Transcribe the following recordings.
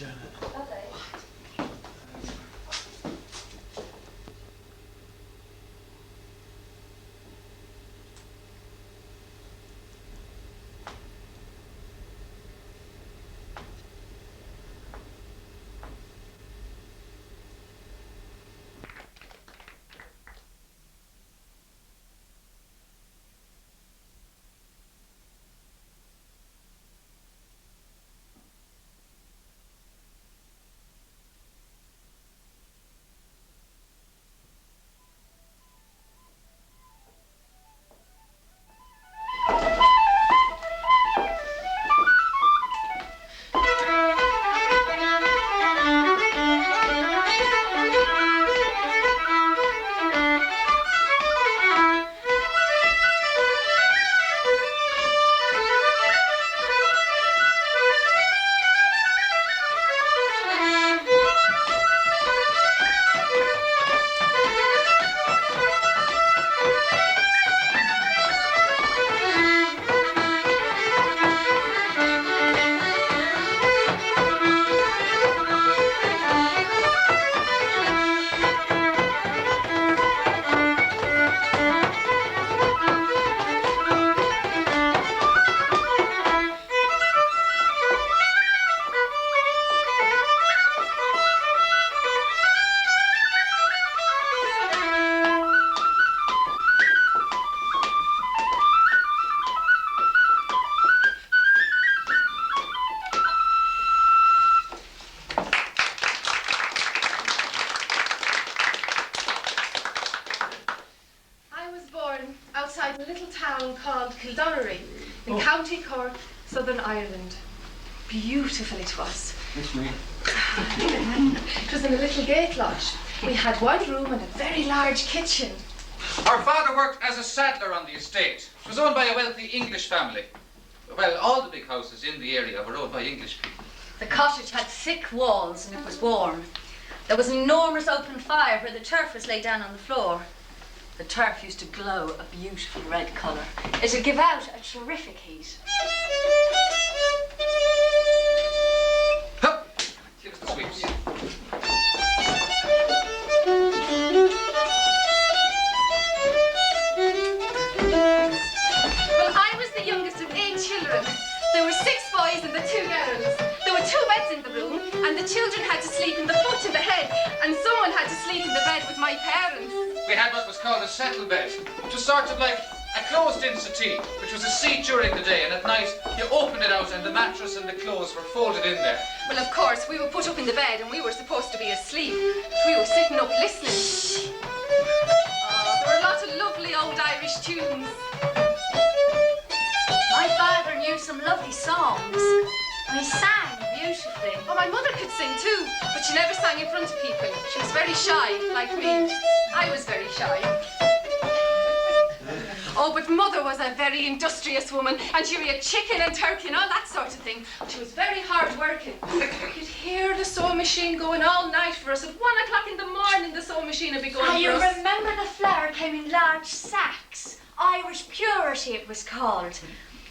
Janet. Okay. Outside a little town called Kildonnery in County Cork, Southern Ireland. Beautiful it was. It's me. It was in a little gate lodge. We had one room and a very large kitchen. Our father worked as a saddler on the estate. It was owned by a wealthy English family. Well, all the big houses in the area were owned by English people. The cottage had thick walls and it was warm. There was an enormous open fire where the turf was laid down on the floor. The turf used to glow a beautiful red colour. It would give out a terrific heat. Hup! Give us the sweeps. Well, I was the youngest of 8 children. There were 6 boys and the 2 girls. There were 2 beds in the room, and the children had to sleep in the foot and the head, and someone had to sleep in the bed with my parents. We had what was called a settle bed, which was sort of like a closed-in settee, which was a seat during the day, and at night you opened it out and the mattress and the clothes were folded in there. Well, of course, we were put up in the bed and we were supposed to be asleep, but we were sitting up listening. Oh, there were a lot of lovely old Irish tunes. My father knew some lovely songs and he sang beautifully. Oh, my mother could sing too, but she never sang in front of people. She was very shy, like me. I was very shy. Oh, but Mother was a very industrious woman, and she reared chicken and turkey and all that sort of thing. She was very hard working. You'd hear the sewing machine going all night for us. At 1 o'clock in the morning, the sewing machine would be going for You us. remember the flour came in large sacks. Irish Purity it was called.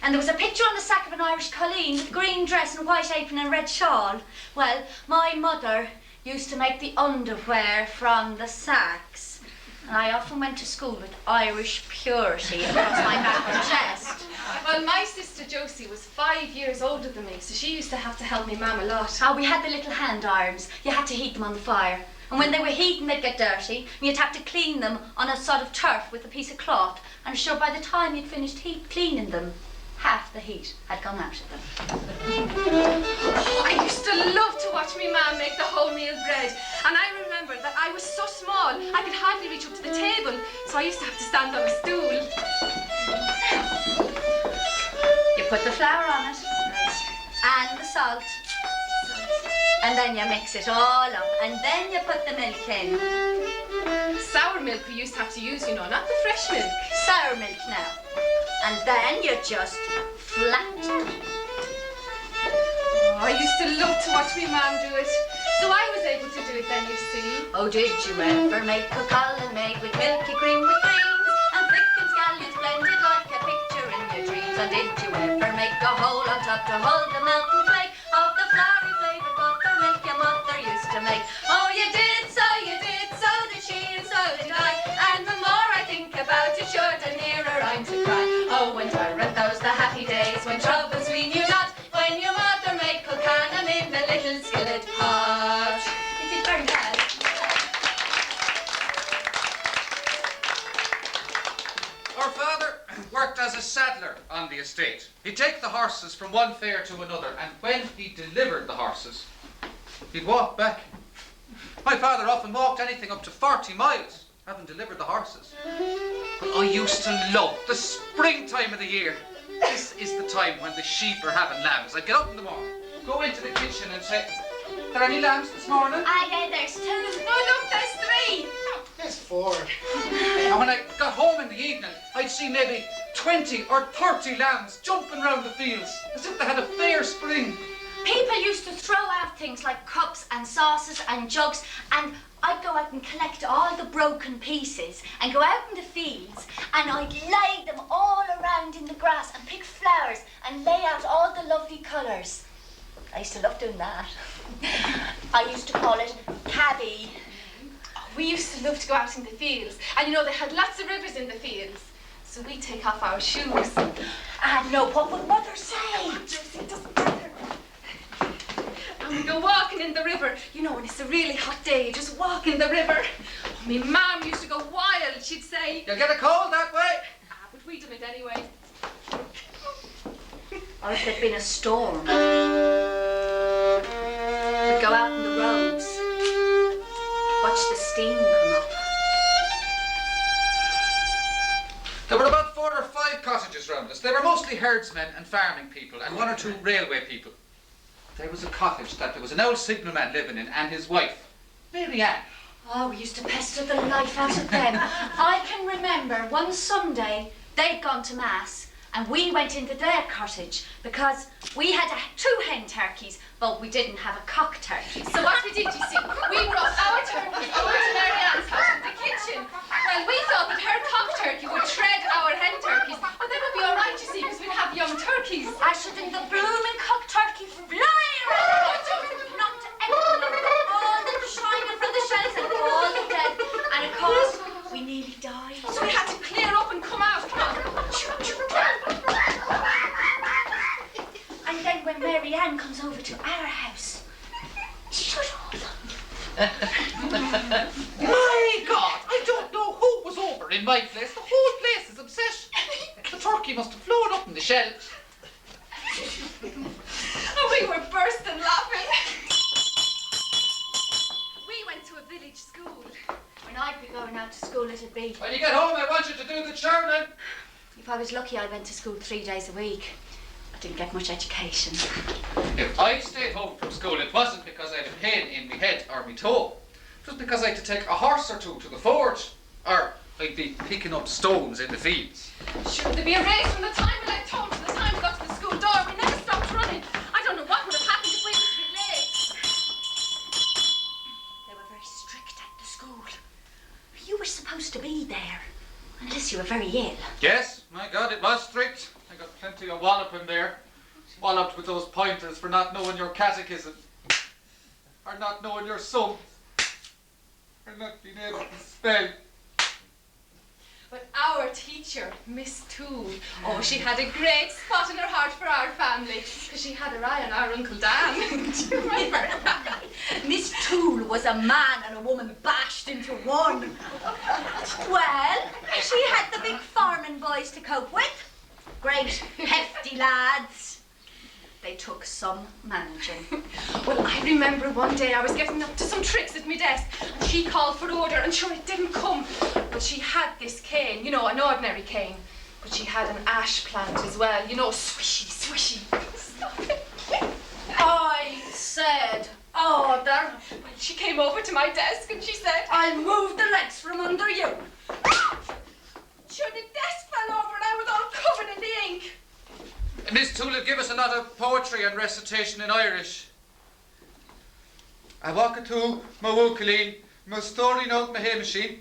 And there was a picture on the sack of an Irish colleen with green dress and white apron and red shawl. Well, my mother used to make the underwear from the sacks. And I often went to school with Irish Purity across my back and chest. Well, my sister Josie was 5 years older than me, so she used to have to help me Mum a lot. Oh, we had the little hand irons. You had to heat them on the fire. And when they were heating, they'd get dirty. And you'd have to clean them on a sort of turf with a piece of cloth. And sure, by the time you'd finished cleaning them, half the heat had gone out of them. I used to love to watch me Mum make the wholemeal bread. And I remember that I was so small, I could hardly reach up to the table, so I used to have to stand on a stool. You put the flour on it, and the salt, and then you mix it all up, and then you put the milk in. Sour milk we used to have to use, you know, not the fresh milk. Sour milk now. And then you just flatten. Oh, I used to love to watch me Mum do it. So I was able to do it then, you see. Oh, did you ever make a colonnade with milky cream with greens and thick and scallions blended like a picture in your dreams? And did you ever make a hole on top to hold the melting flake of the floury flavoured buttermilk? winter, and those the happy days when troubles we knew not, when your mother made Kilcannon in the little skillet pot. You did very well. Our father worked as a saddler on the estate. He'd take the horses from one fair to another, and when he delivered the horses, he'd walk back. My father often walked anything up to 40 miles, having delivered the horses. But I used to love the springtime of the year. This is the time when the sheep are having lambs. I'd get up in the morning, go into the kitchen and say, "Are there any lambs this morning?" There's 2. No, look, there's 3. There's 4. And when I got home in the evening, I'd see maybe 20 or 30 lambs jumping round the fields, as if they had a fair spring. People used to throw out things like cups and saucers and jugs, and I'd go out and collect all the broken pieces and go out in the fields, and I'd lay them all around in the grass and pick flowers and lay out all the lovely colours. I used to love doing that. I used to call it cabby. We used to love to go out in the fields, and you know they had lots of rivers in the fields. So we'd take off our shoes. And no, what would Mother say? It doesn't matter. And we go walking in the river. You know, when it's a really hot day, you just walk in the river. Oh, my mum used to go wild. She'd say, "You'll get a cold that way." but we done it anyway. Or if there'd been a storm, we'd go out in the roads, watch the steam come up. There were about 4 or 5 cottages round us. They were mostly herdsmen and farming people, and 1 or 2 railway people. There was a cottage that there was an old signalman living in, and his wife, Mary Ann. Oh, we used to pester the life out of them. I can remember one Sunday they'd gone to Mass and we went into their cottage because we had 2 hen turkeys, but we didn't have a cock turkey. So what we did, you see, we brought our turkeys over to Mary Ann's house in the kitchen. Well, we thought that her cock turkey would shred our hen turkeys, but then we'd be all right, you see, because we'd have young turkeys. I should think the blooming cock turkey fly around, knocked everything over, all the china from the shells and all the dead, and of course we nearly died. So we had to clear up and come out. And then when Mary Ann comes over to our house, shut up. My God, I don't know who was over in my place. The whole place is upset. The turkey must have flown up in the shell. And we were bursting laughing. We went to a village school. When I'd be going out to school, it'd be. When you get home, I want you to do the churning. If I was lucky, I went to school 3 days a week. I didn't get much education. If I stayed home from school, it wasn't because I had a pain in my head or my toe. It was because I had to take a horse or 2 to the forge, or I'd be picking up stones in the fields. Should there be a race from the time we left home to the time we got to the school door? We never stopped running. I don't know what would have happened if we was a bit late. They were very strict at the school. You were supposed to be there, unless you were very ill. Yes, my God, it was strict. I got plenty of walloping there. Walloped with those pointers for not knowing your catechism, or not knowing your sum, or not being able to spell. But our teacher, Miss Toole, oh, she had a great spot in her heart for our family, because she had her eye on our Uncle Dan. Do you remember? Miss Toole was a man and a woman bashed into one. Well, she had the big farming boys to cope with. Great, hefty lads. They took some managing. Well, I remember one day I was getting up to some tricks at my desk, and she called for order, and sure it didn't come. But she had this cane, you know, an ordinary cane. But she had an ash plant as well, you know, swishy, swishy. I said, order. Well, she came over to my desk and she said, I'll move the legs from under you. sure, the desk fell over and I was all covered in the ink. Miss Toole would give us a lot of poetry and recitation in Irish. I walk to my wukaleen, my story note my hemasheen.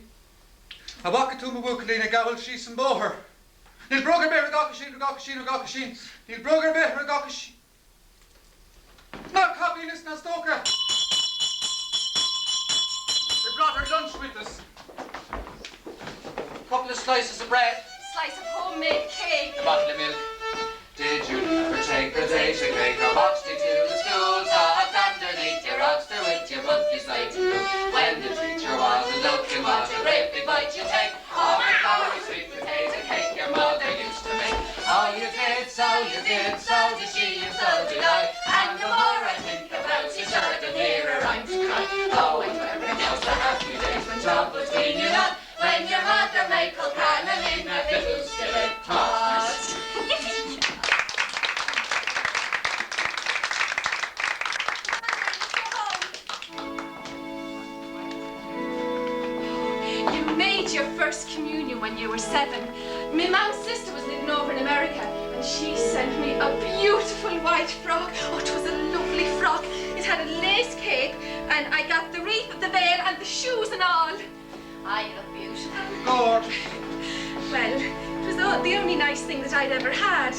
I walk to my wukaleen, a gavel she's and boher. Nil brugger be regakashin, regakashin, regakashin. Nil brugger be regakashin. Not copying na stoker. They brought her lunch with us. A couple of slices of bread. slice of homemade cake. A bottle of milk. Did you ever take the day to cake a box to the school tucked underneath your oxter with your monkey slate? When the teacher wasn't looking, what a great big bite you take of a flowery sweet potato cake your mother used to make. Oh, you did, so did she, and so did I. And the more I think about you, sure, the nearer I'm to cry. Oh, and everything else the happy days when trouble's been you not. When your mother made Kilcannon in a little skillet pot. You made your first communion when you were 7. My mum's sister was living over in America and she sent me a beautiful white frock. Oh, it was a lovely frock. It had a lace cape and I got the wreath, the veil and the shoes and all. I look beautiful. God. Well, it was the only nice thing that I'd ever had.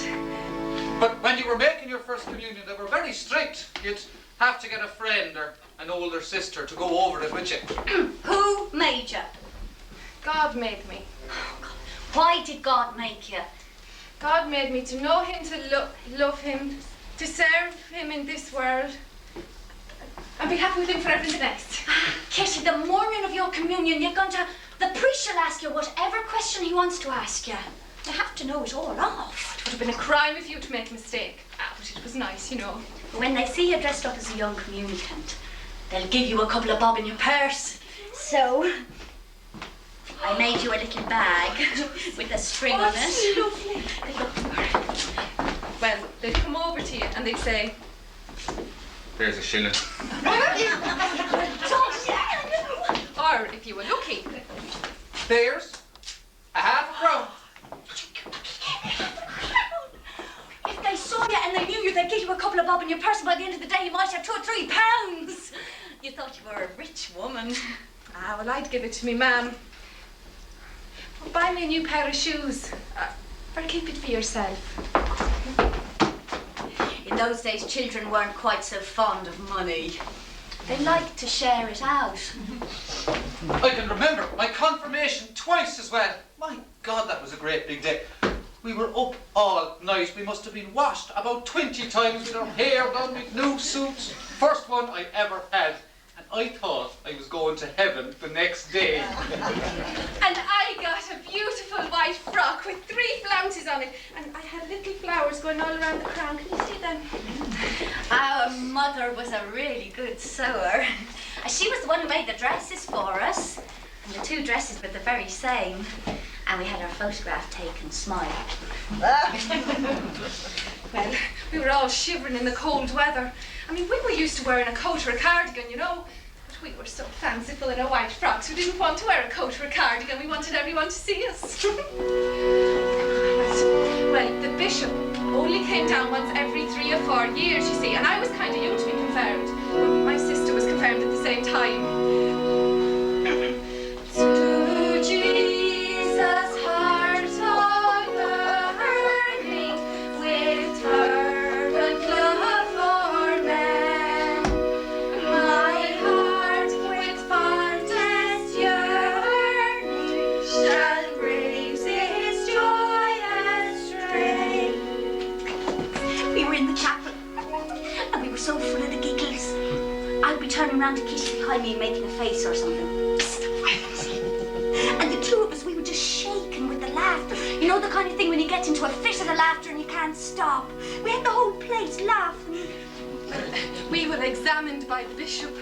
But when you were making your first communion, they were very strict. You'd have to get a friend or an older sister to go over it with you. Who made you? God made me. Why did God make you? God made me to know him, to love him, to serve him in this world, and be happy with him forever in the next. Kitty, the morning of your communion, you're going to... The priest shall ask you whatever question he wants to ask you. You have to know it all off. It would have been a crime of you to make a mistake. But it was nice, you know. When they see you dressed up as a young communicant, they'll give you a couple of bob in your purse. So, I made you a little bag with a string on it. Lovely. Well, they'd come over to you and they'd say, There's a shilling. or if you were lucky, There's a half a crown. If they saw you and they knew you, they'd give you a couple of bob in your purse, and by the end of the day you might have 2 or 3 pounds. You thought you were a rich woman. well, I'd give it to me, ma'am. Or buy me a new pair of shoes. Or keep it for yourself. In those days, children weren't quite so fond of money. They liked to share it out. I can remember my confirmation twice as well. My God, that was a great big day. We were up all night. We must have been washed about 20 times with our hair done with new suits. First one I ever had. And I thought I was going to heaven the next day. And I got a beautiful white frock with 3 flounces on it. And I had little flowers going all around the crown. Can you see them? Our mother was a really good sewer. She was the one who made the dresses for us. And the 2 dresses were the very same. And we had our photograph taken, smile. Well, we were all shivering in the cold weather. I mean, we were used to wearing a coat or a cardigan, you know. But we were so fanciful in our white frocks, we didn't want to wear a coat or a cardigan. We wanted everyone to see us. Well, the bishop only came down once every 3 or 4 years, you see, and I was kind of young to be confirmed. My sister was confirmed at the same time. To Jesus, heart of learning, with fervent love for men, my heart with fondest yearning shall praise his joyous strain. We were in the chapel, and we were so full of the giggles. I'd be turning around to Kitty behind me and making a face or something. And the 2 of us, we were just shaking with the laughter. You know the kind of thing when you get into a fit of the laughter and you can't stop. We had the whole place laughing. We were examined by the bishop.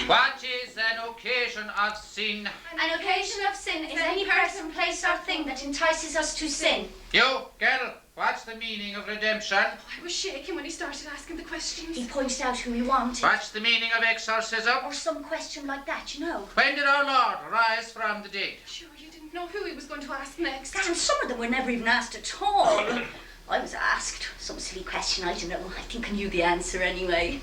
What is an occasion of sin? An occasion of sin is any person, place, or thing that entices us to sin. You, girl, what's the meaning of redemption? I was shaking when he started asking the questions. He pointed out who he wanted. What's the meaning of exorcism? Or some question like that, you know. When did our Lord rise from the dead? Sure, you didn't know who he was going to ask next. And some of them were never even asked at all. I was asked some silly question, I don't know. I think I knew the answer anyway.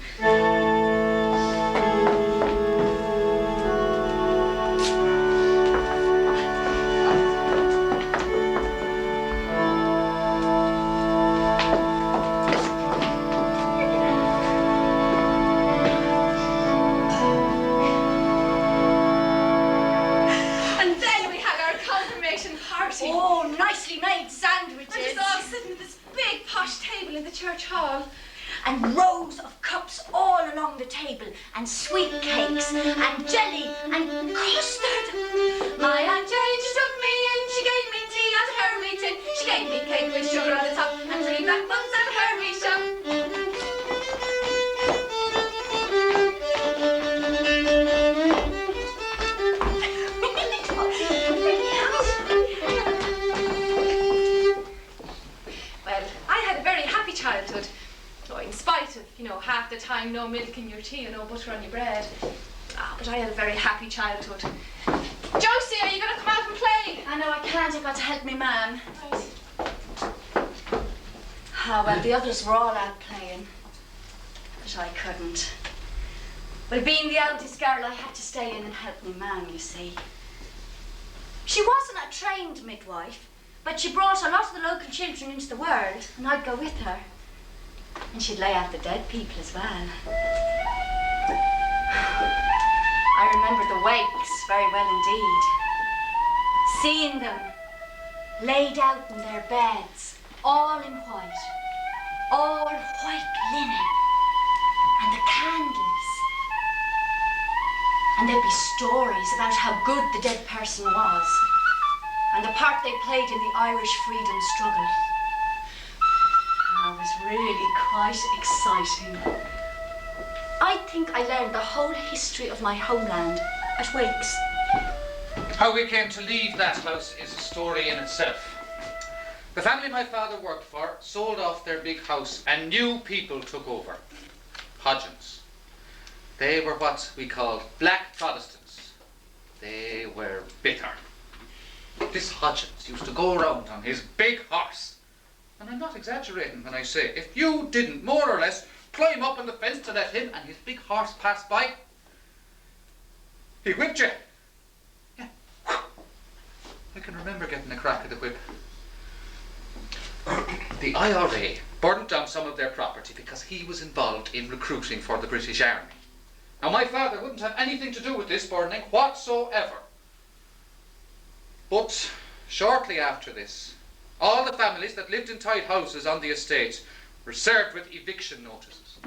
And then we had our confirmation party. Oh, nicely made sandwiches. And us all sitting at this big posh table in the church hall. And rows of cups all along the table, and sweet cakes, and jelly, and custard. My Aunt Jane, she took me in, she gave me tea out of her wee tin. She gave me cake with sugar on the top, and 3 black buns out of her wee shop. Well, I had a very happy childhood. Oh, in spite of, half the time no milk in your tea and no butter on your bread. But I had a very happy childhood. Josie, are you going to come out and play? I know I can't, I've got to help me, ma'am. Right. Well, the others were all out playing, but I couldn't. Well, being the eldest girl, I had to stay in and help me ma'am, you see. She wasn't a trained midwife, but she brought a lot of the local children into the world, and I'd go with her. And she'd lay out the dead people as well. I remember the wakes very well indeed. Seeing them laid out in their beds, all in white, all white linen, and the candles. And there'd be stories about how good the dead person was, and the part they played in the Irish freedom struggle. It was really quite exciting. I think I learned the whole history of my homeland at Wakes. How we came to leave that house is a story in itself. The family my father worked for sold off their big house and new people took over. Hodgins. They were what we called black Protestants. They were bitter. This Hodgins used to go around on his big horse. And I'm not exaggerating when I say, if you didn't more or less climb up on the fence to let him and his big horse pass by, he whipped you. Yeah. I can remember getting a crack at the whip. The IRA burned down some of their property because he was involved in recruiting for the British Army. Now my father wouldn't have anything to do with this burning whatsoever. But shortly after this, all the families that lived in tight houses on the estate were served with eviction notices.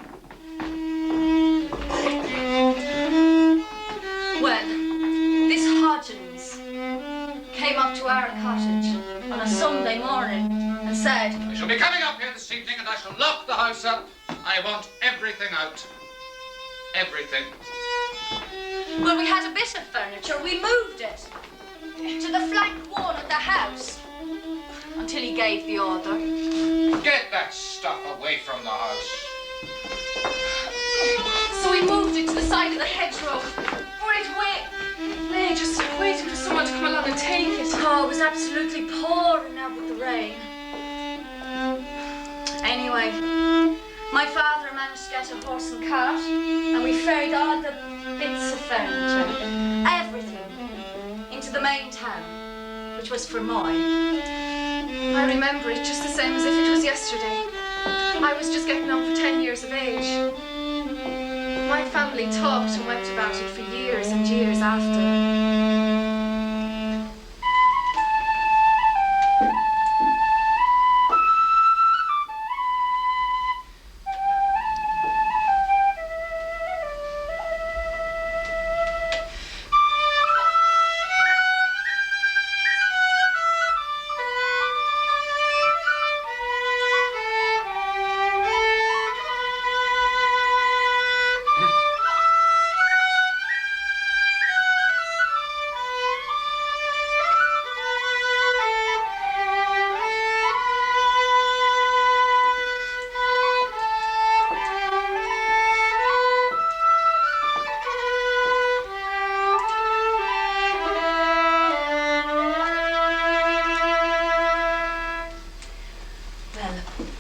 Well, this Hodgins came up to our cottage on a Sunday morning and said, I shall be coming up here this evening and I shall lock the house up. I want everything out. Everything. well, we had a bit of furniture, we moved it to the flank wall of the house until he gave the order. Get that stuff away from the house. So we moved it to the side of the hedgerow, where it lay just waiting for someone to come along and take it. Oh, it was absolutely pouring out with the rain. Anyway, my father managed to get a horse and cart, and we ferried all the bits of furniture, everything, into the main town, which was Fermoy. I remember it just the same as if it was yesterday. I was just getting on for 10 years of age. My family talked and wept about it for years and years after.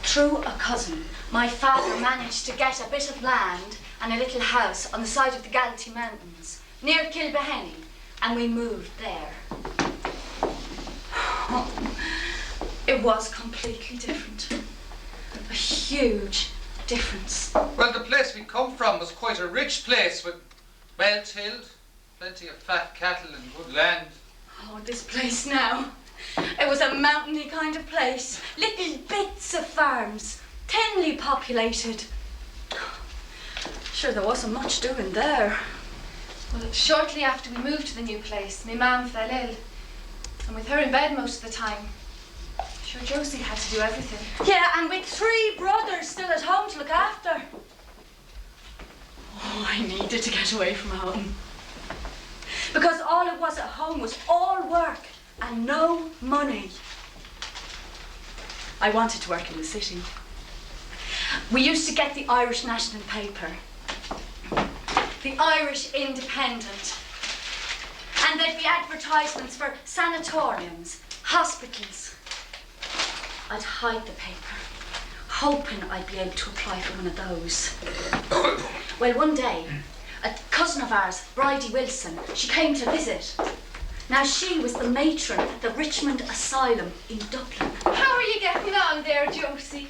Through a cousin, my father managed to get a bit of land and a little house on the side of the Galtee Mountains, near Kilbehenny, and we moved there. It was completely different. A huge difference. Well, the place we come from was quite a rich place with well-tilled, plenty of fat cattle and good land. Oh, this place now. It was a mountainy kind of place. Little bits of farms, thinly populated. Sure, there wasn't much doing there. Well, shortly after we moved to the new place, my mum fell ill. And with her in bed most of the time, sure Josie had to do everything. Yeah, and with 3 brothers still at home to look after. Oh, I needed to get away from home. Because all it was at home was all work and no money. I wanted to work in the city. We used to get the Irish National paper, the Irish Independent, and there'd be advertisements for sanatoriums, hospitals. I'd hide the paper, hoping I'd be able to apply for one of those. Well, one day, a cousin of ours, Bridie Wilson, she came to visit. Now, she was the matron at the Richmond Asylum in Dublin. How are you getting on there, Josie?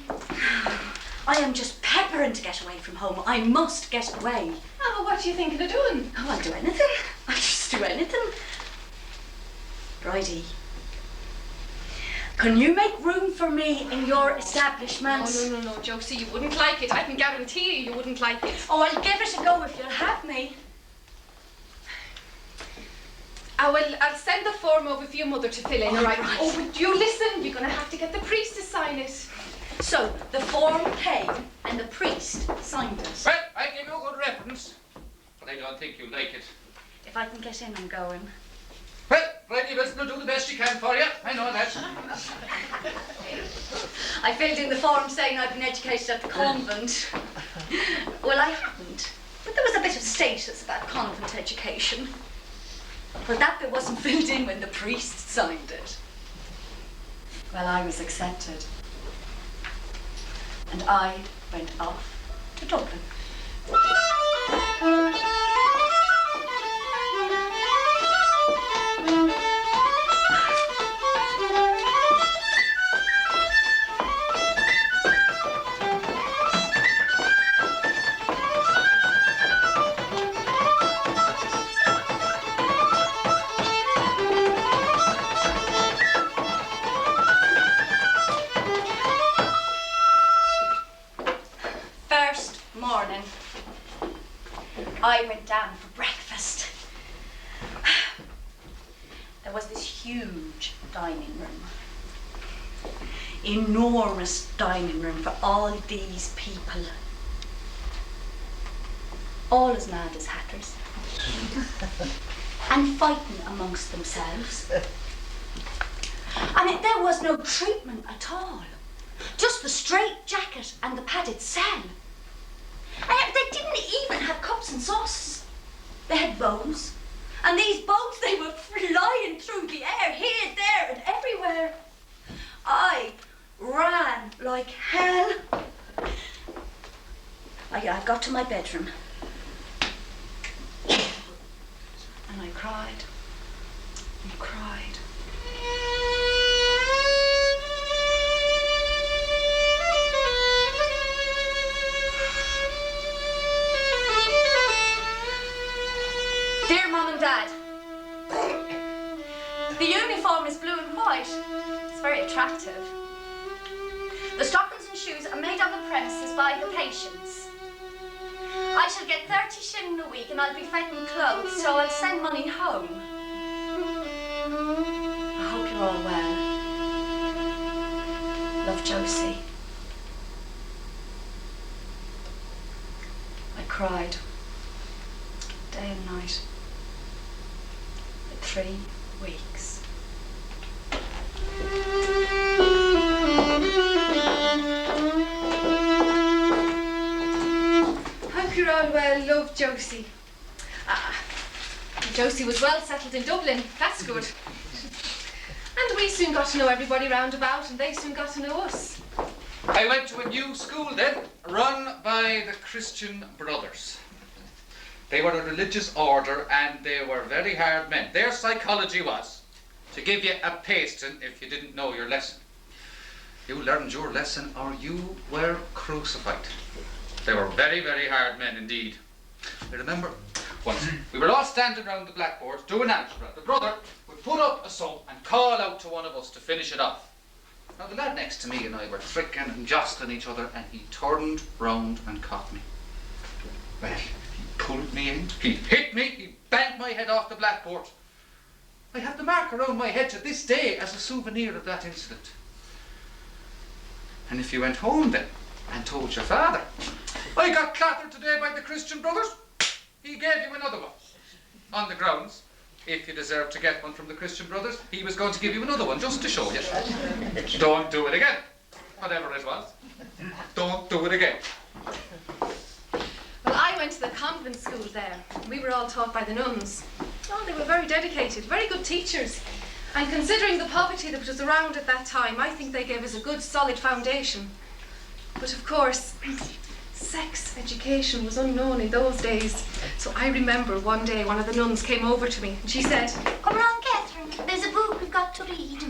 I am just peppering to get away from home. I must get away. Oh, what are you thinking of doing? Oh, I'll do anything. I'll just do anything. Bridie, can you make room for me in your establishment? Oh, no, Josie, you wouldn't like it. I can guarantee you wouldn't like it. Oh, I'll give it a go if you'll have me. I'll send the form over for your mother to fill in, all right? Right. Oh, but you listen, you're going to have to get the priest to sign it. So, the form came and the priest signed it. Well, I give you a good reference, but I don't think you'll like it. If I can get in, I'm going. Well, Bridie Wilson will do the best she can for you. I know that. I filled in the form saying I'd been educated at the convent. Well, I hadn't. But there was a bit of status about convent education. But that bit wasn't filled in when the priest signed it. Well, I was accepted. And I went off to Dublin. First morning, I went down for breakfast. There was this huge dining room. Enormous dining room for all these people. All as mad as hatters. And fighting amongst themselves. I mean, there was no treatment at all. Just the straight jacket and the padded cell. And they didn't even have cups and sauces. They had bowls. And these bowls, they were flying through the air, here, there, and everywhere. I ran like hell. I got to my bedroom. And I cried. And cried. Dear Mum and Dad, the uniform is blue and white. It's very attractive. The stockings and shoes are made on the premises by the patients. I shall get 30 shillings a week and I'll be fed in clothes, so I'll send money home. I hope you're all well. Love, Josie. I cried day and night. 3 weeks. Hope you're all well, love, Josie. Josie was well settled in Dublin, that's good. And we soon got to know everybody round about, and they soon got to know us. I went to a new school then, run by the Christian Brothers. They were a religious order and they were very hard men. Their psychology was to give you a pasting if you didn't know your lesson. You learned your lesson or you were crucified. They were very, very hard men indeed. I remember Once we were all standing round the blackboard doing algebra. The brother would put up a sum and call out to one of us to finish it off. Now the lad next to me and I were fricking and jostling each other, and he turned round and caught me. Well, he pulled me in, he hit me, he banged my head off the blackboard. I have the mark around my head to this day as a souvenir of that incident. And if you went home then and told your father, I got clattered today by the Christian Brothers, he gave you another one. On the grounds, if you deserved to get one from the Christian Brothers, he was going to give you another one just to show you. Don't do it again. Whatever it was. Don't do it again. Well, I went to the convent school there. We were all taught by the nuns. Oh, they were very dedicated, very good teachers. And considering the poverty that was around at that time, I think they gave us a good, solid foundation. But of course, sex education was unknown in those days. So I remember one day one of the nuns came over to me and she said, Come along, Catherine. There's a book we've got to read.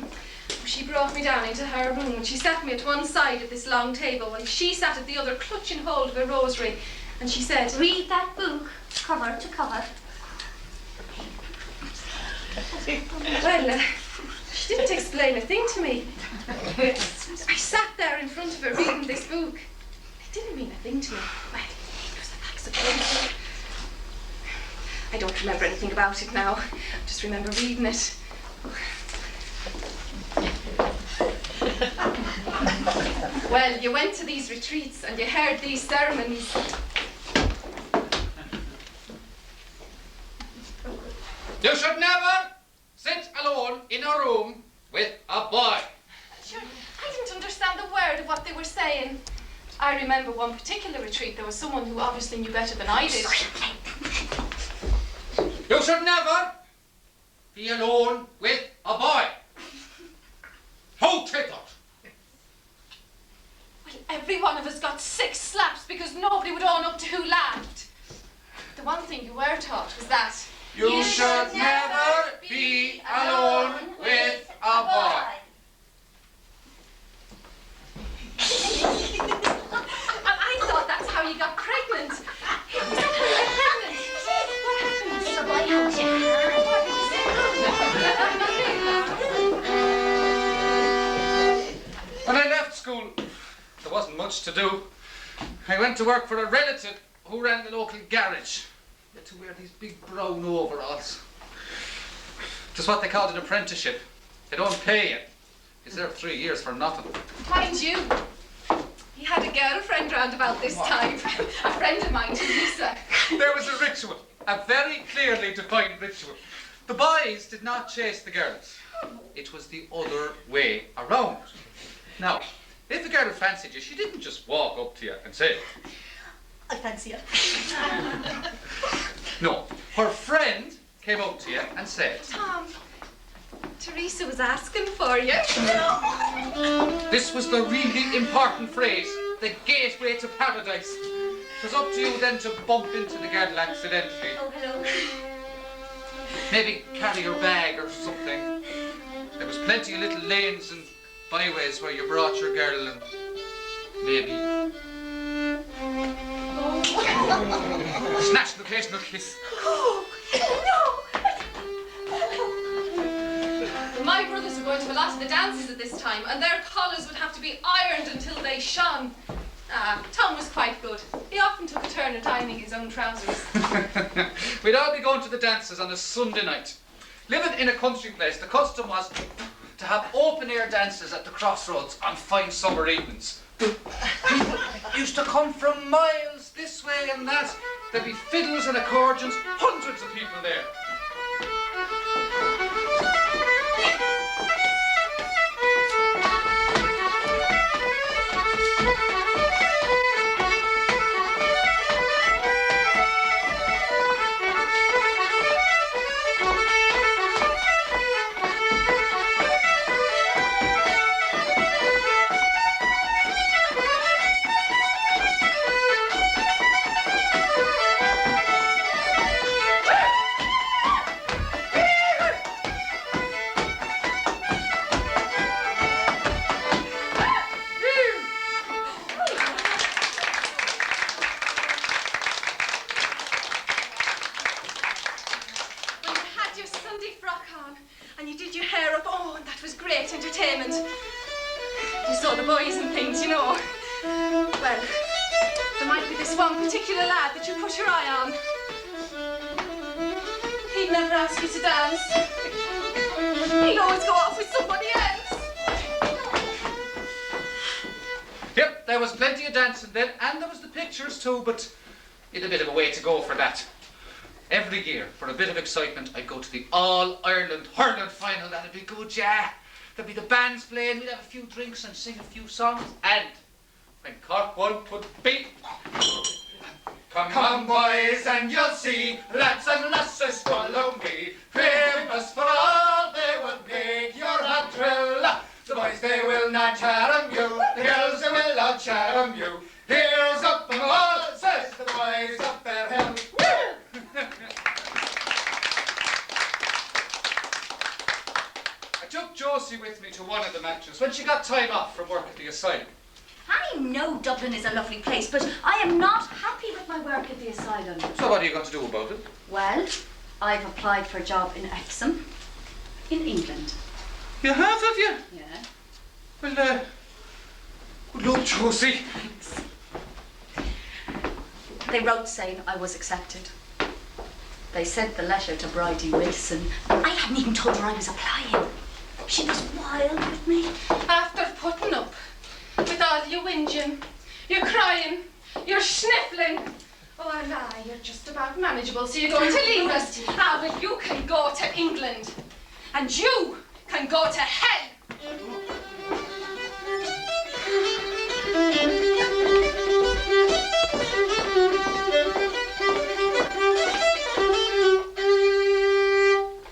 she brought me down into her room and she sat me at one side of this long table and she sat at the other clutching hold of a rosary. And she said, Read that book, cover to cover. well, she didn't explain a thing to me. I sat there in front of her reading this book. It didn't mean a thing to me. Well, it was the facts of life. I don't remember anything about it now. I just remember reading it. Well, you went to these retreats and you heard these ceremonies. You should never sit alone in a room with a boy. Sure, I didn't understand the word of what they were saying. I remember one particular retreat, there was someone who obviously knew better than I did. You should never be alone with a boy. How tickled. Well, every one of us got 6 slaps because nobody would own up to who laughed. The one thing you were taught was that You should never be alone with a boy. And I thought that's how you got pregnant. Is that how you got pregnant? So I hope you When I left school, there wasn't much to do. I went to work for a relative who ran the local garage. You had to wear these big brown overalls. Just what they called an apprenticeship. They don't pay you. You serve 3 years for nothing. Mind you, he had a girlfriend round about this time. A friend of mine, Teresa. There was a ritual, a very clearly defined ritual. The boys did not chase the girls. It was the other way around. Now, if a girl fancied you, she didn't just walk up to you and say, I fancy it. no, her friend came up to you and said, Tom, Teresa was asking for you. this was the really important phrase, the gateway to paradise. It was up to you then to bump into the girl accidentally. Oh, hello. Maybe carry your bag or something. There was plenty of little lanes and byways where you brought your girl and maybe snatched an occasional kiss. Oh, no. Well, my brothers were going to a lot of the dances at this time, and their collars would have to be ironed until they shone. Tom was quite good. He often took a turn at ironing his own trousers. We'd all be going to the dances on a Sunday night. Living in a country place, the custom was to have open-air dances at the crossroads on fine summer evenings. People used to come from miles this way and that. There'd be fiddles and accordions, hundreds of people there. great entertainment. You saw the boys and things, you know. Well, there might be this one particular lad that you put your eye on. He'd never ask you to dance. He'd always go off with somebody else. Yep, there was plenty of dancing then, and there was the pictures too, but you'd a bit of a way to go for that. Every year, for a bit of excitement, I'd go to the All-Ireland Hurling final. That'd be good, yeah. There'd be the bands playing, we'd have a few drinks and sing a few songs, and when Cork won could beat. Come on, boys, and you'll see, lads and lasses follow me. Famous for all, they will make your heart thrill. The boys, they will not charm you, the girls, they will not charm you. Here's up and all, says the boys up their hill. I took Josie with me to one of the matches when she got time off from work at the asylum. I know Dublin is a lovely place, but I am not happy with my work at the asylum. So what are you going to do about it? Well, I've applied for a job in Epsom, in England. You have you? Yeah. Well, good luck, Josie. They wrote saying I was accepted. They sent the letter to Bridie Wilson. I hadn't even told her I was applying. She was wild with me. After putting up with all your whinging, you're crying, you're sniffling. Oh, la, you're just about manageable, so you're going to leave us. Ah, well, you can go to England. And you can go to hell.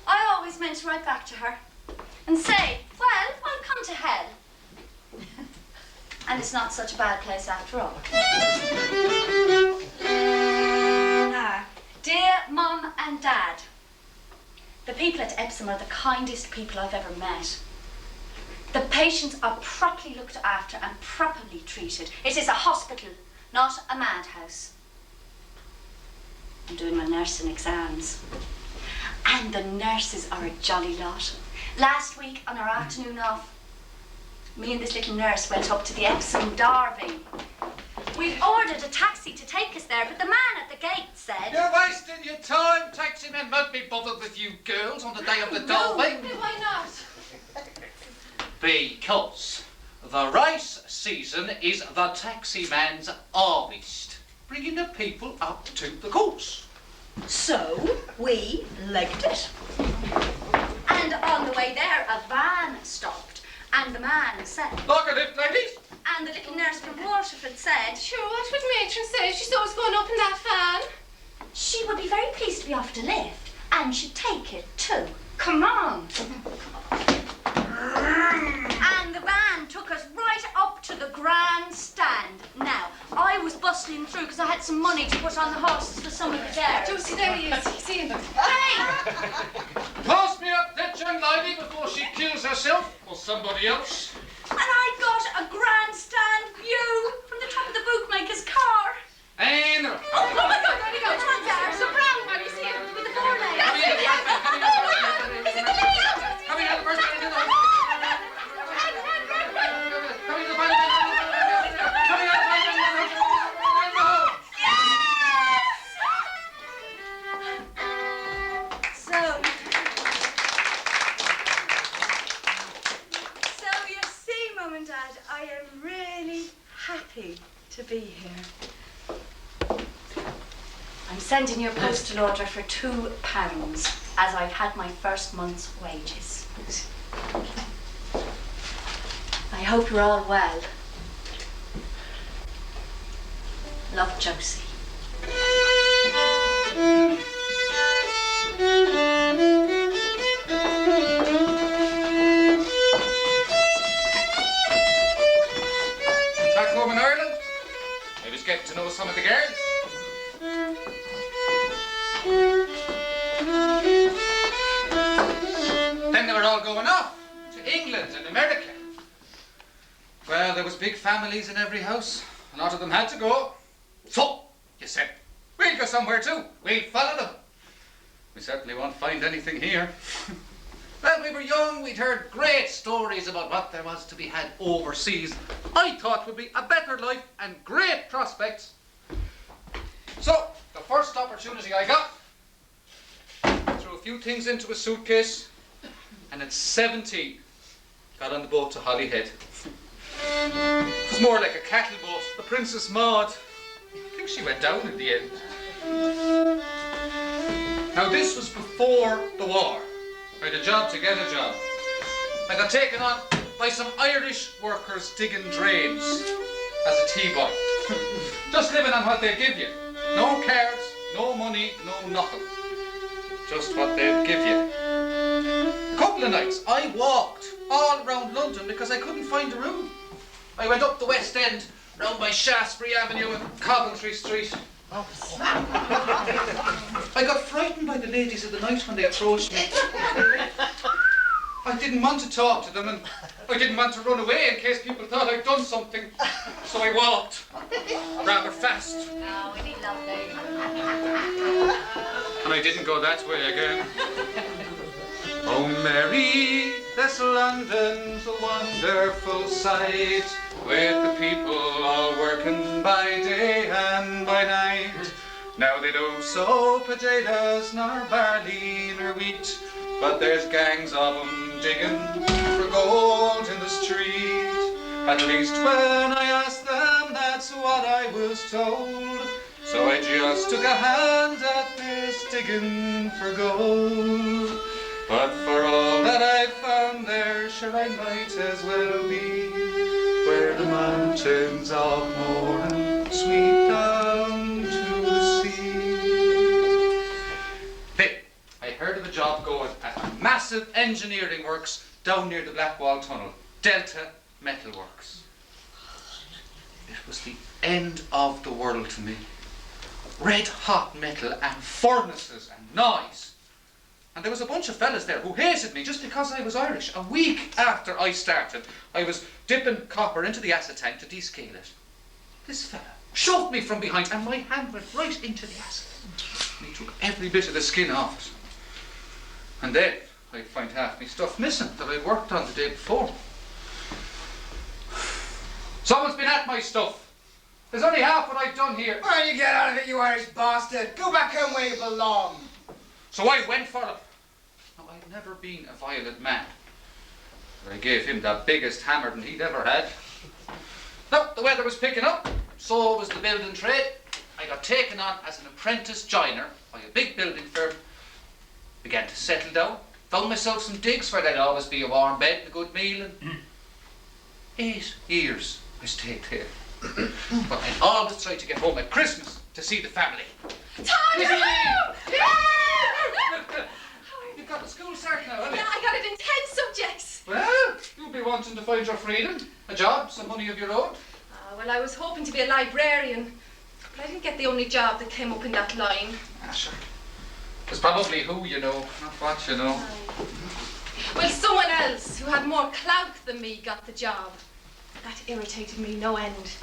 I always meant to write back to her and say, well, I'll come to hell. And it's not such a bad place after all. Dear Mum and Dad, the people at Epsom are the kindest people I've ever met. The patients are properly looked after and properly treated. It is a hospital, not a madhouse. I'm doing my nursing exams. And the nurses are a jolly lot. Last week, on our afternoon off, me and this little nurse went up to the Epsom Derby. We'd ordered a taxi to take us there, but the man at the gate said... You're wasting your time. Taxi men won't be bothered with you girls on the day of the Derby. Why not? Because the race season is the taxi man's harvest, bringing the people up to the course. So, we legged it. And on the way there, a van stopped, and the man said... Look at it, ladies. And the little nurse from Waterford said... Sure, what would Matron say if she saw us going up in that van? She would be very pleased to be offered a lift, and she'd take it too. Come on. And the van took us right up to the grandstand. Now, I was bustling through because I had some money to put on the horses for some of the girls. Josie, there he is. See him. Hey! Pass me up that young lady before she kills herself or somebody else. And I got a grandstand view from the top of the bookmaker's car. And... Oh my God, there he goes. Which one's ours? The brown one, you see him? With the four legs. That's it, yes. Is it the layout? Coming out first. So you see, Mum and Dad, I am really happy to be here. I'm sending you a postal order for £2, as I've had my first month's wages. I hope you're all well. Love, Josie. Back home in Ireland, I was getting to know some of the girls. Then they were all going off to England and America. Well, there was big families in every house. A lot of them had to go. So, you said, we'll go somewhere too. We'll follow them. We certainly won't find anything here. When we were young, we'd heard great stories about what there was to be had overseas. I thought would be a better life and great prospects. So, the first opportunity I got, threw a few things into a suitcase, and at 17, got on the boat to Holyhead. It was more like a cattle boat, the Princess Maud. I think she went down in the end. Now, this was before the war. I had a job to get a job. I got taken on by some Irish workers digging drains as a tea boy. Just living on what they'd give you. No cards, no money, no nothing. Just what they'd give you. A couple of nights I walked all around London because I couldn't find a room. I went up the West End, round by Shaftesbury Avenue and Coventry Street. I got frightened by the ladies of the night when they approached me. I didn't want to talk to them, and I didn't want to run away in case people thought I'd done something. So I walked rather fast. Oh, isn't he lovely? And I didn't go that way again. Oh, Mary, this London's a wonderful sight, with the people all working by day and by night. Now they don't sow potatoes, nor barley, nor wheat, but there's gangs of 'em digging for gold in the street. At least when I asked them, that's what I was told. So I just took a hand at this digging for gold. But for all that I found there, sure I might as well be where the mountains of Moran sweep down to the sea. Then I heard of a job going at a massive engineering works down near the Blackwall Tunnel, Delta Metalworks. It was the end of the world to me. Red hot metal and furnaces and noise. And there was a bunch of fellas there who hated me just because I was Irish. A week after I started, I was dipping copper into the acid tank to descale it. This fella shoved me from behind and my hand went right into the acid. And he took every bit of the skin off it. And then I'd find half my stuff missing that I'd worked on the day before. Someone's been at my stuff. There's only half what I've done here. Why don't you get out of it, you Irish bastard? Go back home where you belong. So I went for it. Now, I'd never been a violent man. But I gave him the biggest hammer than he'd ever had. Now, the weather was picking up, so was the building trade. I got taken on as an apprentice joiner by a big building firm. Began to settle down. Found myself some digs where there'd always be a warm bed and a good meal. And 8 years I stayed there. But I'd always try to get home at Christmas to see the family. Tanya! You've got the school starting now, haven't you? Yeah, I got it in 10 subjects. Well, you'll be wanting to find your freedom, a job, some money of your own. Well, I was hoping to be a librarian, but I didn't get the only job that came up in that line. Ah, sure. It's probably who you know, not what you know. Well, someone else who had more clout than me got the job. That irritated me no end.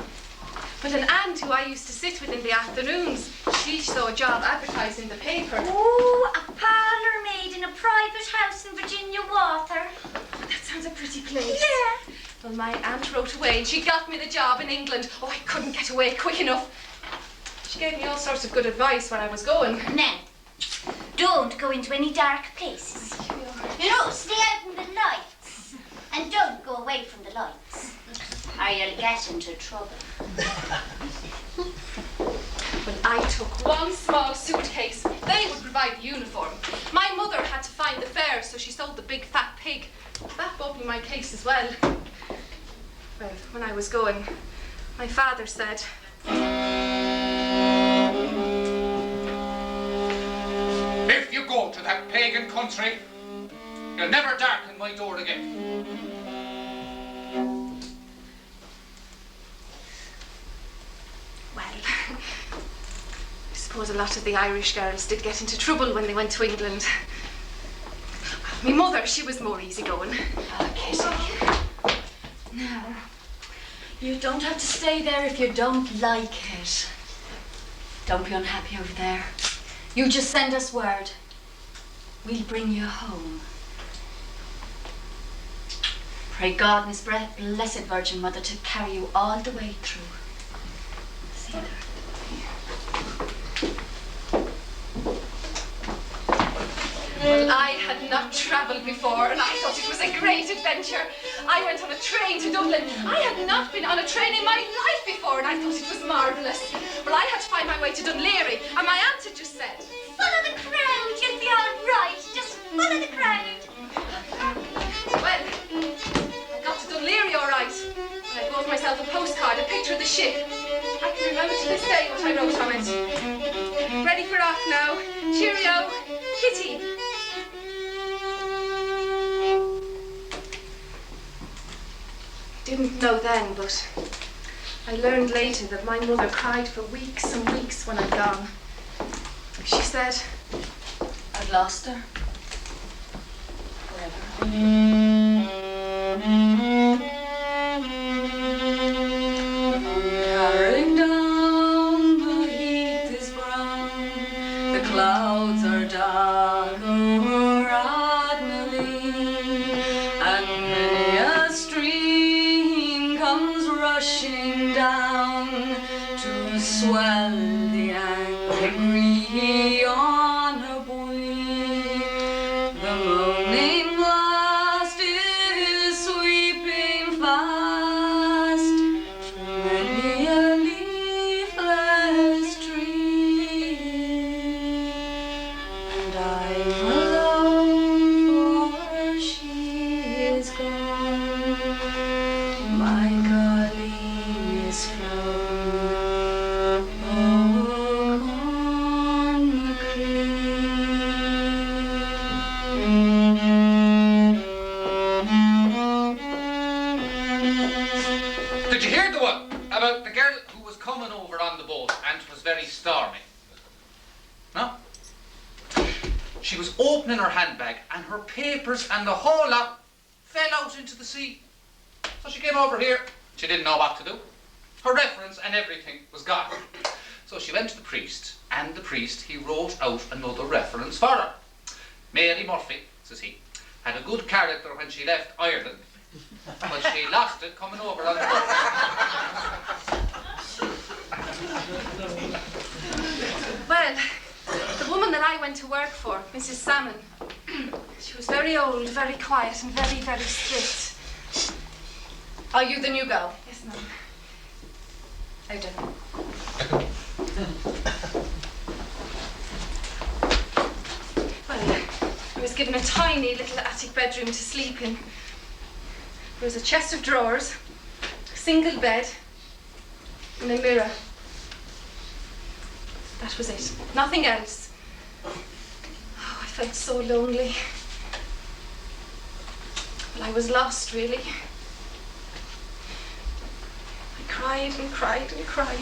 But an aunt who I used to sit with in the afternoons, she saw a job advertised in the paper. Oh, a parlour maid in a private house in Virginia Water. That sounds a pretty place. Yeah. Well, my aunt wrote away and she got me the job in England. Oh, I couldn't get away quick enough. She gave me all sorts of good advice when I was going. Now, don't go into any dark places. You know, stay out in the lights. And don't go away from the lights, or you'll get into trouble. Well, I took one small suitcase. They would provide the uniform. My mother had to find the fare, so she sold the big fat pig. That bought me my case as well. Well, when I was going, my father said, If you go to that pagan country, you'll never darken my door again. well, I suppose a lot of the Irish girls did get into trouble when they went to England. My mother, she was more easygoing. Oh, Kitty. Now, you don't have to stay there if you don't like it. Don't be unhappy over there. You just send us word. We'll bring you home. Pray God and His blessed Virgin Mother to carry you all the way through. See there. Well, I had not travelled before and I thought it was a great adventure. I went on a train to Dublin. I had not been on a train in my life before and I thought it was marvellous. Well, I had to find my way to Dunleary and my aunt had just said, Follow the crowd, you'll be all right. Just follow the crowd. well, I got to Dunleary all right. And I bought myself a postcard, a picture of the ship. I can remember to this day what I wrote on it. Ready for off now. Cheerio, Kitty. Didn't know then, but I learned later that my mother cried for weeks and weeks when I'd gone. She said I'd lost her forever. Carrying down the heath is brown, the clouds are dark over Ardnally, and many a stream comes rushing down to swell the angry on her buoy. The moaning blast is sweeping fast through many a leafless tree, and I'm alone, for she is gone. My Colleen is flown on the Did you hear the one about the girl who was coming over on the boat and it was very stormy? No? She was opening her handbag and her papers and the whole lot fell out into the sea. So she came over here. She didn't know what to do. Her reference and everything was gone. So she went to the priest, and the priest, he wrote out another reference for her. Mary Murphy, says he, had a good character when she left Ireland, but she lost it coming over on the boat. Well, the woman that I went to work for, Mrs. Salmon, she was very old, very quiet, and very, very strict. Are you the new girl? Yes, ma'am. How do? Well, I was given a tiny little attic bedroom to sleep in. There was a chest of drawers, a single bed, and a mirror. That was it. Nothing else. Oh, I felt so lonely. Well, I was lost, really. I cried and cried and cried.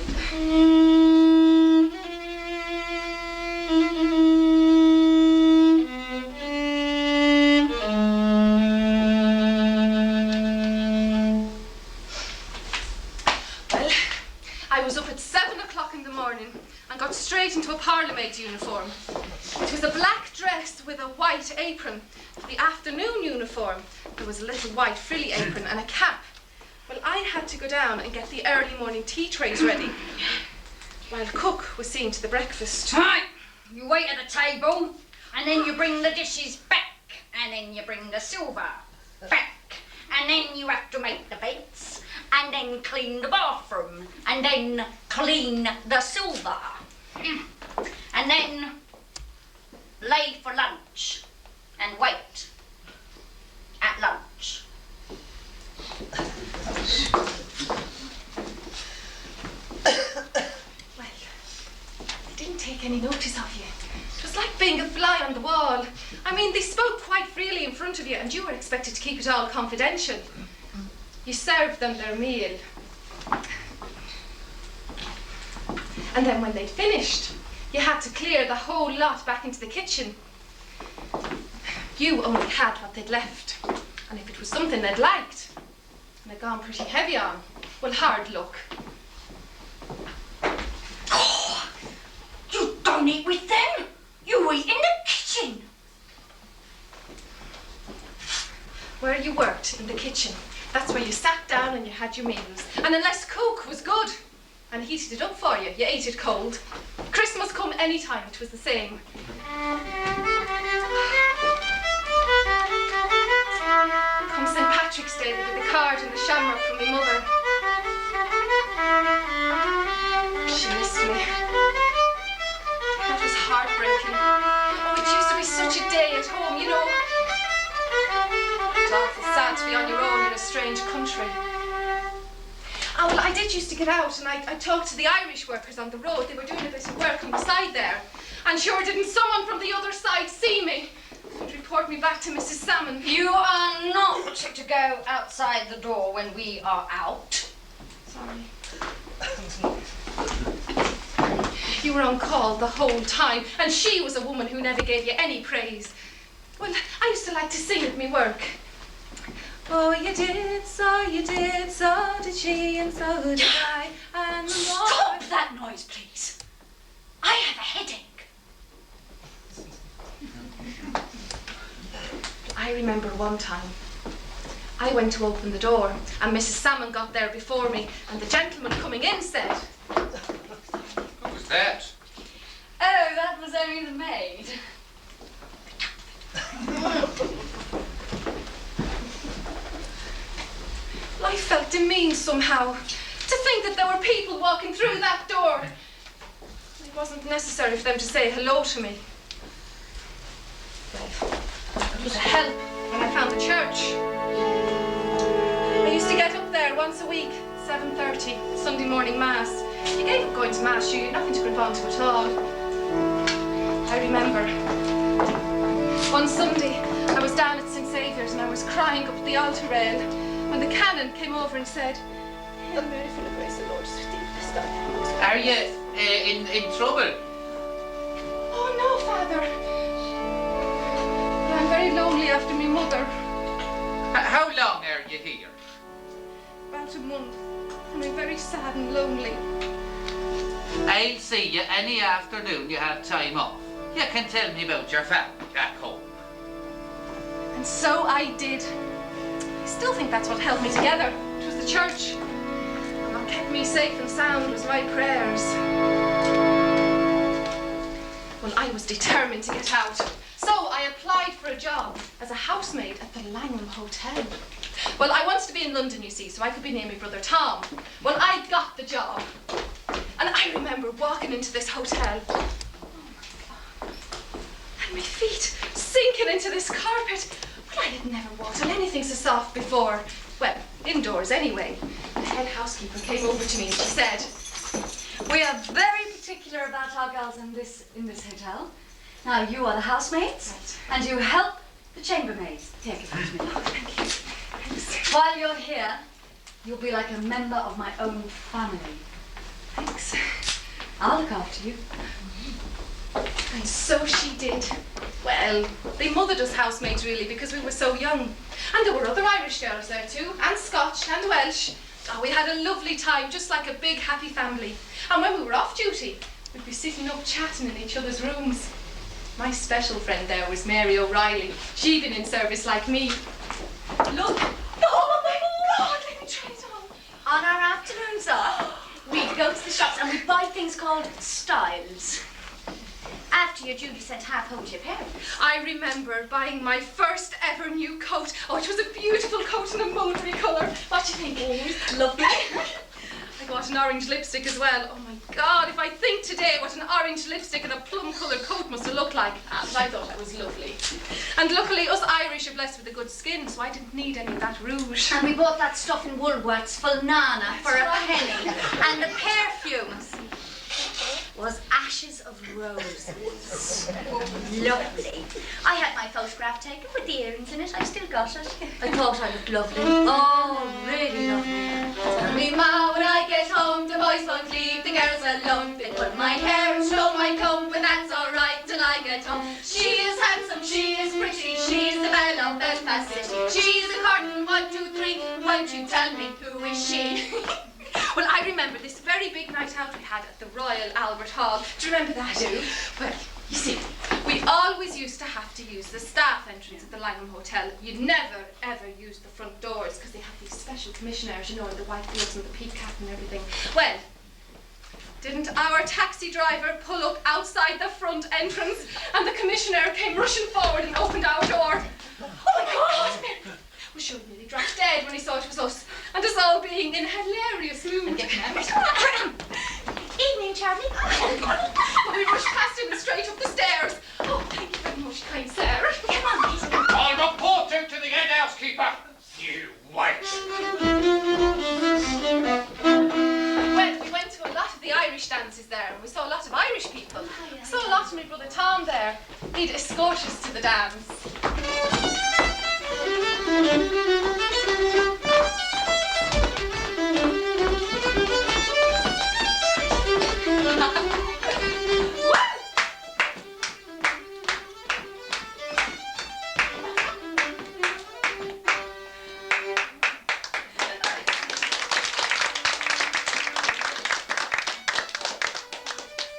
Well, I was up at 7 o'clock in the morning and got straight into a parlourmaid's uniform. It was a black dress with a white apron. For the afternoon uniform, there was a little white frilly apron and a cap. Well, I had to go down and get the early morning tea trays ready, while cook was seeing to the breakfast. Right, you wait at the table, and then you bring the dishes back, and then you bring the silver back, and then you have to make the beds, and then clean the bathroom, and then clean the silver, and then lay for lunch, and wait at lunch. Well, they didn't take any notice of you. It was like being a fly on the wall. I mean, they spoke quite freely in front of you, and you were expected to keep it all confidential. You served them their meal. And then when they'd finished, you had to clear the whole lot back into the kitchen. You only had what they'd left. And if it was something they'd liked, and had gone pretty heavy on, well, hard luck. Oh, you don't eat with them. You eat in the kitchen. where you worked, in the kitchen. That's where you sat down and you had your meals. And unless coke was good and heated it up for you, you ate it cold. Christmas come any time, it was the same. Come St. Patrick's Day, they did the card and the shamrock from my mother. She missed me. That was heartbreaking. Oh, it used to be such a day at home, you know. It's awful sad to be on your own in a strange country. Oh, well, I did used to get out and I talked to the Irish workers on the road. They were doing a bit of work on the side there. And sure didn't someone from the other side see me and report me back to Mrs. Salmon. You are not to go outside the door when we are out. Sorry. You were on call the whole time, and she was a woman who never gave you any praise. Well, I used to like to sing at me work. Oh, you did, so did she, and so did I, and the more... Stop that noise, please. I have a headache. I remember one time. I went to open the door, and Mrs. Salmon got there before me, and the gentleman coming in said... Who was that? Oh, that was only the maid. I felt demeaned somehow. To think that there were people walking through that door. It wasn't necessary for them to say hello to me. Well, it was a help when I found the church. I used to get up there once a week, 7:30, Sunday morning mass. You gave up going to mass, you had nothing to grip onto at all. I remember one Sunday I was down at St. Saviour's and I was crying up at the altar rail when the canon came over and said, "Hail Mary, full of grace, the Lord is with thee." Are you in trouble? Oh no, Father. I'm very lonely after my mother. How long are you here? About a month. And I'm very sad and lonely. I'll see you any afternoon you have time off. You can tell me about your family back home. And so I did. I still think that's what held me together. It was the church. And what kept me safe and sound was my prayers. Well, I was determined to get out. So I applied for a job as a housemaid at the Langham Hotel. Well, I wanted to be in London, you see, so I could be near my brother Tom. Well, I got the job. And I remember walking into this hotel. Oh my God. And my feet sinking into this carpet. Well, I had never walked on anything so soft before. Well, indoors anyway. The head housekeeper came over to me and she said, We are very particular about our girls in this hotel. Now, you are the housemaids, Right. and you help the chambermaids. Take it with me. "Oh, thank you. Thanks. While you're here, you'll be like a member of my own family. Thanks." I'll look after you. And so she did. Well, they mothered us housemaids really because we were so young. And there were other Irish girls there too, and Scotch and Welsh. Oh, we had a lovely time, just like a big happy family. And when we were off duty, we'd be sitting up chatting in each other's rooms. My special friend there was Mary O'Reilly. She'd been in service like me. Look! Oh my God, let me try it on. On our afternoons off, we'd go to the shops and we'd buy things called styles. After your duty sent half home to your parents. I remember buying my first ever new coat. Oh, it was a beautiful coat in a mulberry colour. What do you think? Oh, it's lovely. I got an orange lipstick as well. Oh my God, if I think today what an orange lipstick and a plum-coloured coat must have looked like. But I thought that was lovely. And luckily, us Irish are blessed with a good skin, so I didn't need any of that rouge. And we bought that stuff in Woolworths for Nana for a right. penny. And the perfumes was ashes of roses. Lovely. I had my photograph taken with the earrings in it. I've still got it. I thought I looked lovely. Oh, really lovely. Tell me, Ma, when I get home, the boys won't leave the girls alone. They pull my hair and show my comb, but that's all right till I get home. She is handsome, she is pretty, she's the belle of Belfast City. She's a carton, 1, 2, 3. Won't you tell me who is she? Well, I remember this very big night out we had at the Royal Albert Hall. Do you remember that? I do. Well, you see, we We always used to have to use the staff entrance at the Langham Hotel. You'd never, ever use the front doors because they have these special commissioners, you know, in the white gloves and the peak cap and everything. Well, didn't our taxi driver pull up outside the front entrance and the commissioner came rushing forward and opened our door? Oh my God! Well, sure, he nearly dropped dead when he saw it was us. And us all being in hilarious mood. Evening, Charlie. But we rushed past him and straight up the stairs. Oh, thank you very much, kind sir. Come on, Miss. I'll report him to the head housekeeper. You wait. Well, we went to a lot of the Irish dances there and we saw a lot of Irish people. I saw a lot of my brother Tom there. He'd escort us to the dance.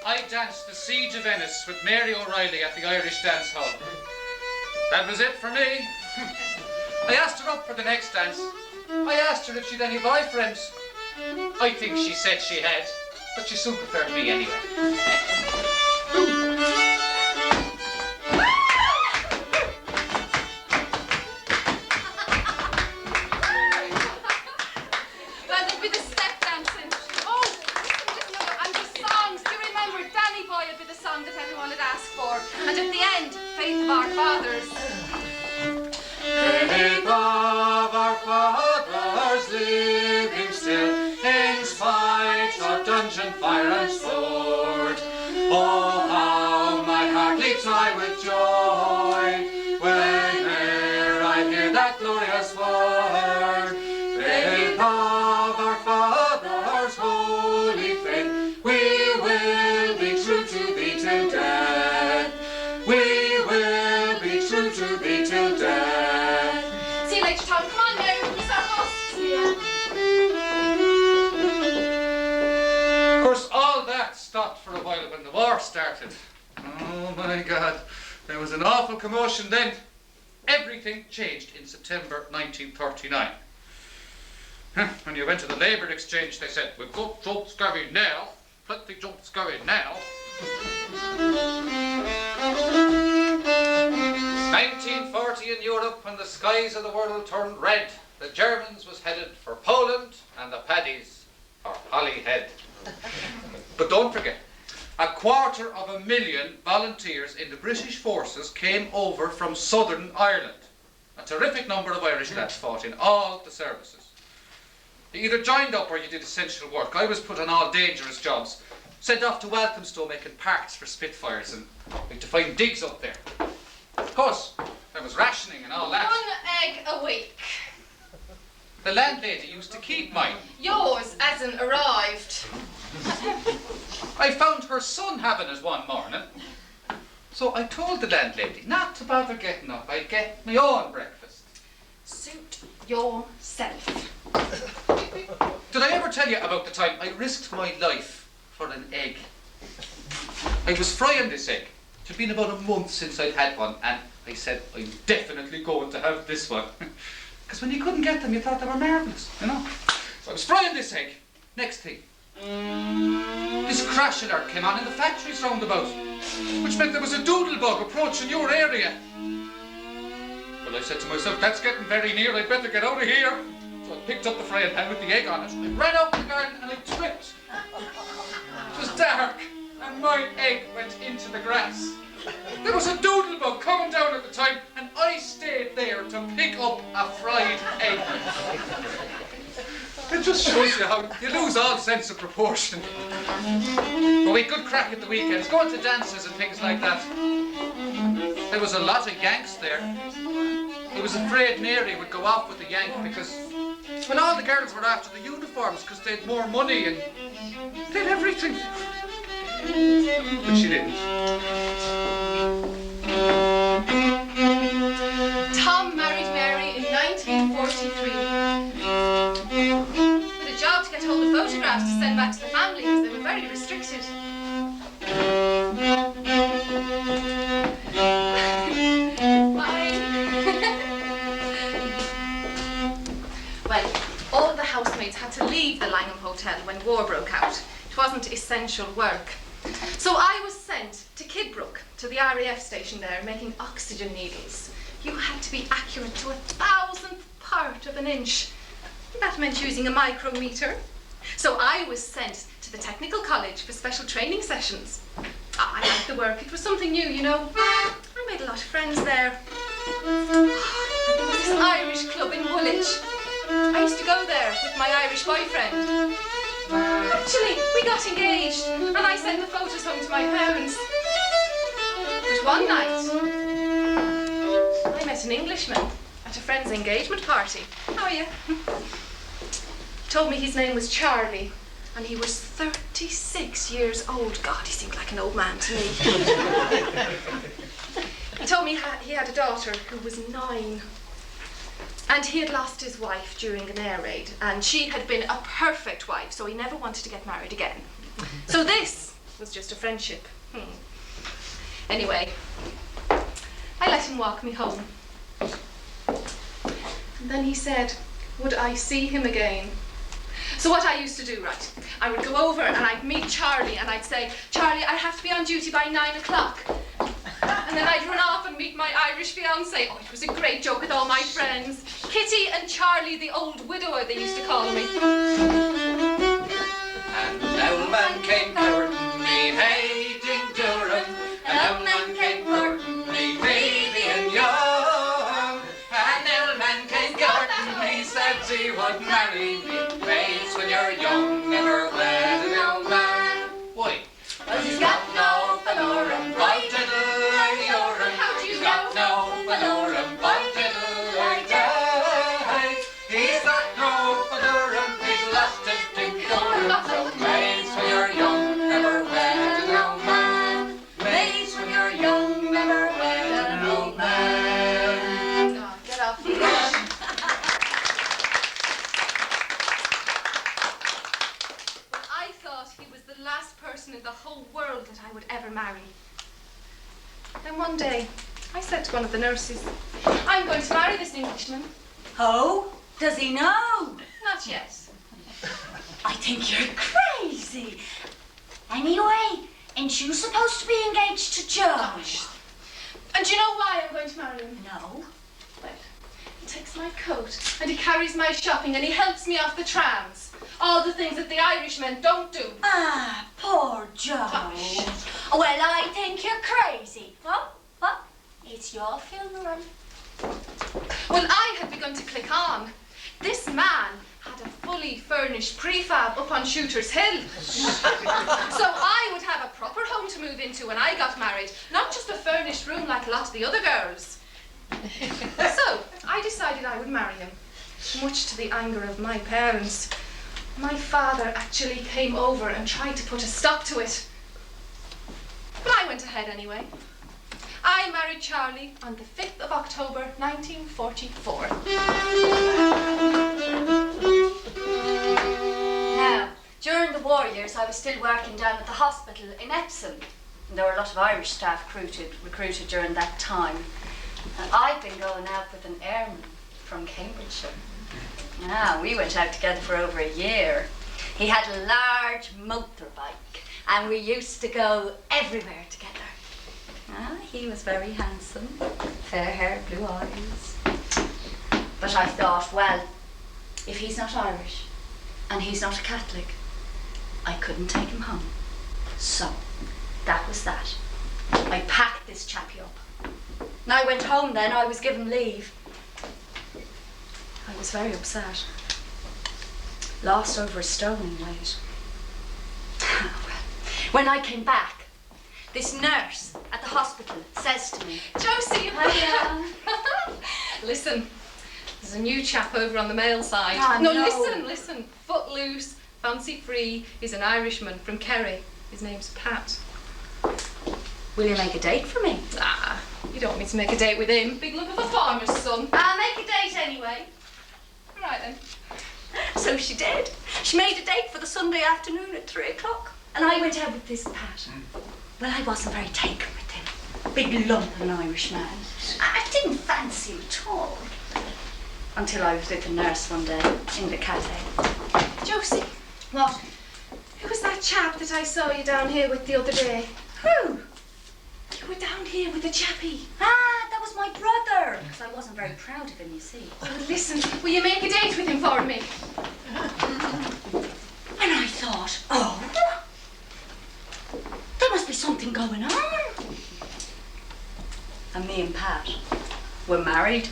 I danced the Siege of Venice with Mary O'Reilly at the Irish Dance Hall. That was it for me. I asked her up for the next dance. I asked her if she'd any boyfriends. I think she said she had, but she soon preferred me anyway. Well, there'd be the step dancing. Oh, listen, and the songs. Do you remember Danny Boy would be the song that everyone would ask for? And at the end, Faith of Our Fathers. Faith of our fathers living still, in spite of dungeon, fire and sword. Oh, how my heart leaps high with joy whene'er I hear that glorious word. Faith of our fathers, holy faith, we will be true to thee till death. We will be true to thee till death. See you later, Tom. Come on, Mary, we'll miss our bus. Of course, all that stopped for a while when the war started. Oh my God, there was an awful commotion then. Everything changed in September 1939. When you went to the Labour Exchange, they said, "We've got jobs going now, plenty jobs going now." 1940 in Europe, when the skies of the world turned red, the Germans was headed for Poland and the Paddies for Holyhead. But don't forget, 250,000 volunteers in the British forces came over from Southern Ireland. A terrific number of Irish lads fought in all the services. You either joined up or you did essential work. I was put on all dangerous jobs, sent off to Walthamstow making parts for Spitfires and to find digs up there. Of course, there was rationing and all that. 1 egg a week. The landlady used to keep mine. Yours hasn't arrived. I found her son having it one morning. So I told the landlady not to bother getting up. I'd get my own breakfast. Suit yourself. Did I ever tell you about the time I risked my life for an egg? I was frying this egg. It had been about a month since I'd had one, and I said, I'm definitely going to have this one. Because when you couldn't get them, you thought they were marvellous, you know? So I was frying this egg. Next thing, this crash alert came on in the factories roundabout, which meant there was a doodle bug approaching your area. Well, I said to myself, that's getting very near, I'd better get out of here. So I picked up the frying pan with the egg on it. I ran out in the garden and I tripped. It was dark and my egg went into the grass. There was a doodle bug coming down at the time and I stayed there to pick up a fried egg. It just shows you how you lose all sense of proportion. But we could crack at the weekends, going to dances and things like that. There was a lot of Yanks there. I was afraid Mary would go off with the Yank because, well, all the girls were after the uniforms because they had more money and they had everything. But she didn't. Tom married Mary in 1943. With a job to get hold of photographs to send back to the family because they were very restricted. housemates had to leave the Langham Hotel when war broke out. It wasn't essential work. So I was sent to Kidbrooke, to the RAF station there, making oxygen needles. You had to be accurate to 1,000th part of an inch. That meant using a micrometer. So I was sent to the technical college for special training sessions. I liked the work. It was something new, you know. I made a lot of friends there. There was this Irish club in Woolwich. I used to go there with my Irish boyfriend. Actually, we got engaged, and I sent the photos home to my parents. But one night, I met an Englishman at a friend's engagement party. How are you? Told me his name was Charlie, and he was 36 years old. God, he seemed like an old man to me. He told me he had a daughter who was 9. And he had lost his wife during an air raid, and she had been a perfect wife, so he never wanted to get married again. So this was just a friendship. Anyway, I let him walk me home. And then he said, would I see him again? So what I used to do, right, I would go over and I'd meet Charlie and I'd say, Charlie, I have to be on duty by 9 o'clock. And then I'd run off and meet my Irish fiancé. Oh, it was a great joke with all my friends. Kitty and Charlie, the old widower, they used to call me. And old man came courting me, hating Durham. And old man came courting me, baby and young. And old man came courting me, said he would marry me. Mates, when you're young, never wed an old man. Why? Well, he's got no Valorum, but diddle-ay-orum. How do you He's got no Valorum, but diddle-ay-day. He's got no Valorum, he's lost his decorum. So mates, when you're young, never wed an old man. Mates, when you're young, never wed an old man. Oh, get off. But I thought he was the last person in the whole world that I would ever marry. Then one day, I said to one of the nurses, I'm going to marry this Englishman. Oh, does he know? Not yet. I think you're crazy. Anyway, ain't you supposed to be engaged to Joe? And do you know why I'm going to marry him? No. Well, he takes my coat and he carries my shopping and he helps me off the trams. All the things that the Irishmen don't do. Ah, poor Joe. Well, I think you're crazy. What? It's your funeral. Well, I had begun to click on. This man had a fully furnished prefab up on Shooter's Hill. So I would have a proper home to move into when I got married, not just a furnished room like a lot of the other girls. So I decided I would marry him, much to the anger of my parents. My father actually came over and tried to put a stop to it. But I went ahead anyway. I married Charlie on the 5th of October, 1944. Now, during the war years, I was still working down at the hospital in Epsom. And there were a lot of Irish staff recruited during that time. And I'd been going out with an airman from Cambridgeshire. Now, we went out together for over a year. He had a large motorbike, and we used to go everywhere together. He was very handsome, fair hair, blue eyes. But I thought, well, if he's not Irish and he's not a Catholic, I couldn't take him home. So, that was that. I packed this chappie up. And I went home then, I was given leave. I was very upset. Lost over a stone in weight. When I came back, this nurse at the hospital says to me, Josie! Hiya. Listen, there's a new chap over on the male side. Oh, no. Listen. Footloose, fancy free. He's an Irishman from Kerry. His name's Pat. Will you make a date for me? Ah, you don't want me to make a date with him. Big lump of a farmer's son. I'll make a date anyway. All right then. So she did. She made a date for the Sunday afternoon at 3 o'clock. And I went out with this Pat. Well, I wasn't very taken with him. Big lump of an Irish man. I didn't fancy him at all. Until I was with the nurse one day in the cafe. Josie, What? who was that chap that I saw you down here with the other day? Who? You were down here with a chappie. Ah, that was my brother. Because I wasn't very proud of him, you see. Oh, listen, will you make a date with him for me? And I thought, oh, there must be something going on. And me and Pat were married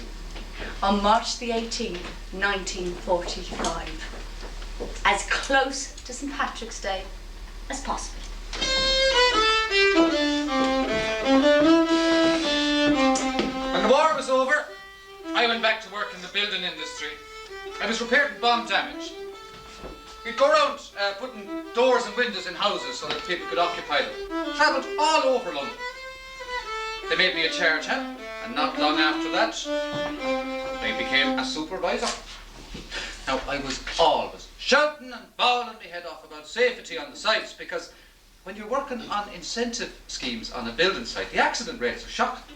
on March the 18th, 1945. As close to St. Patrick's Day as possible. When the war was over, I went back to work in the building industry. I was repairing bomb damage. We'd go around putting doors and windows in houses so that people could occupy them. Travelled all over London. They made me a charge hand, and not long after that, I became a supervisor. Now, I was always shouting and bawling my head off about safety on the sites because when you're working on incentive schemes on a building site, the accident rates are shocking.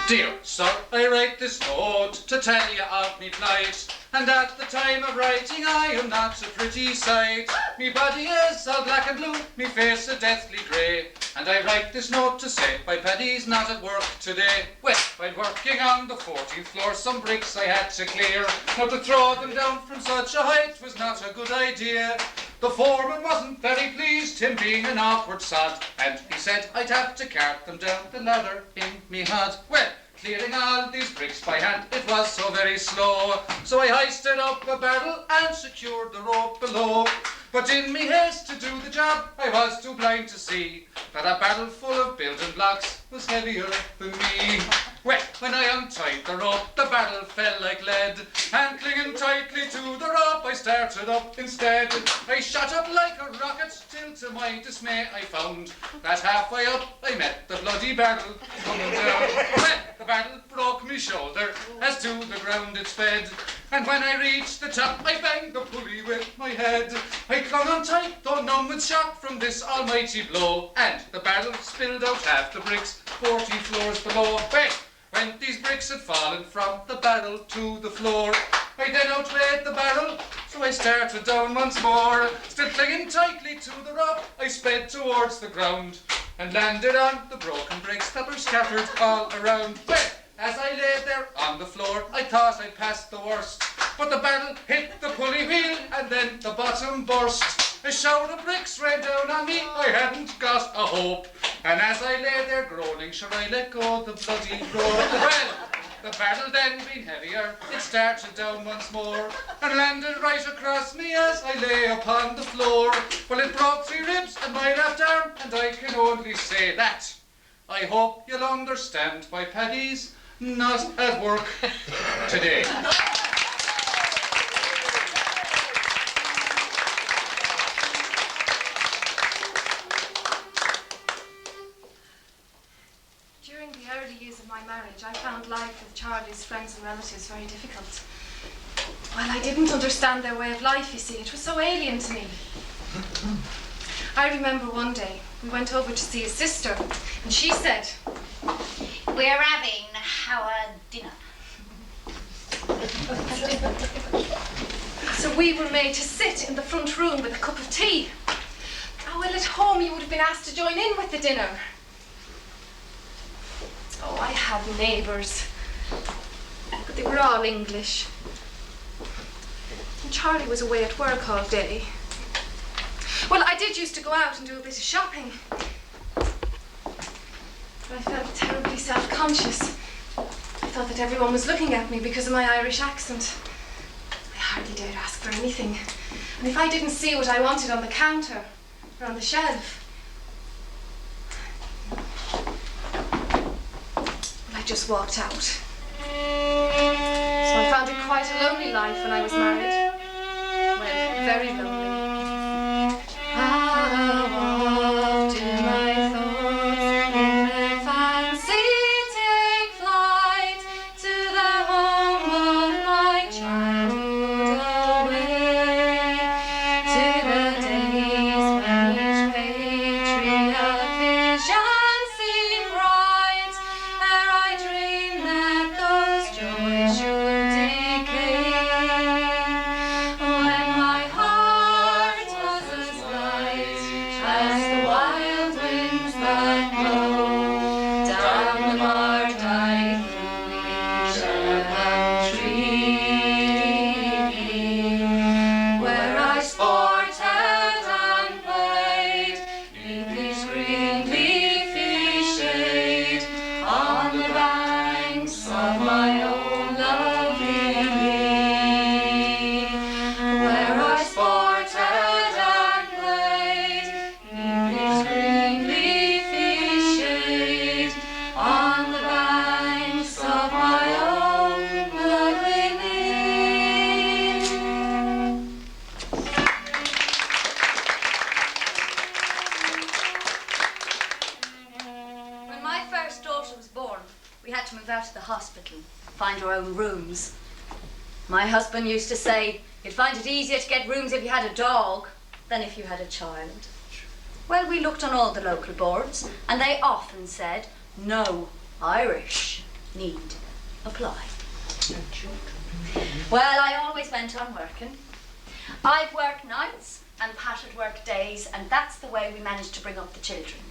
Dear sir, I write this note to tell you of me plight, and at the time of writing I am not a pretty sight. Me body is all black and blue, me face a deathly grey, and I write this note to say my Paddy's not at work today. Well, while working on the 14th floor, some bricks I had to clear. Now to throw them down from such a height was not a good idea. The foreman wasn't very pleased, him being an awkward sod, and he said I'd have to cart them down the ladder in me hod. Well, clearing all these bricks by hand, it was so very slow. So I hoisted up a barrel and secured the rope below. But in me haste to do the job, I was too blind to see that a barrel full of building blocks was heavier than me. Well, when I untied the rope, the barrel fell like lead, and clinging tightly to the rope, I started up instead. I shot up like a rocket, till to my dismay I found that halfway up I met the bloody barrel coming down. Well, the barrel broke me shoulder, as to the ground it sped, and when I reached the top, I banged the pulley with my head. I clung on tight, though numb with shock from this almighty blow, and the barrel spilled out half the bricks 40 floors below. Well, when these bricks had fallen from the barrel to the floor, I then outweighed the barrel, so I started down once more. Still clinging tightly to the rope, I sped towards the ground, and landed on the broken bricks that were scattered all around. Well, as I lay there on the floor, I thought I'd passed the worst, but the barrel hit the pulley wheel, and then the bottom burst. A shower of bricks rained down on me, I hadn't got a hope, and as I lay there groaning, sure I let go the bloody rope. Well, the barrel then being heavier, it started down once more, and landed right across me as I lay upon the floor. Well, it broke 3 ribs and my left arm, and I can only say that I hope you'll understand my Paddy's not at work today. During the early years of my marriage, I found life with Charlie's friends and relatives very difficult. Well, I didn't understand their way of life, you see. It was so alien to me. I remember one day, we went over to see his sister, and she said, We're having our dinner. so we were made to sit in the front room with a cup of tea. Oh, well, at home you would have been asked to join in with the dinner. Oh, I had neighbours, but they were all English. And Charlie was away at work all day. Well, I did used to go out and do a bit of shopping. But I felt terribly self-conscious. I thought that everyone was looking at me because of my Irish accent. I hardly dared ask for anything. And if I didn't see what I wanted on the counter or on the shelf, I just walked out. So I found it quite a lonely life when I was married. Well, very lonely. How often my thoughts in their fancy take flight to the home of my childhood away, to the days when each patriot vision seemed bright, ere I dreamed that out of the hospital, find our own rooms. My husband used to say you'd find it easier to get rooms if you had a dog than if you had a child. Well, we looked on all the local boards and they often said, no Irish need apply. Well, I always went on working. I'd work nights and Pat would work days, and that's the way we managed to bring up the children.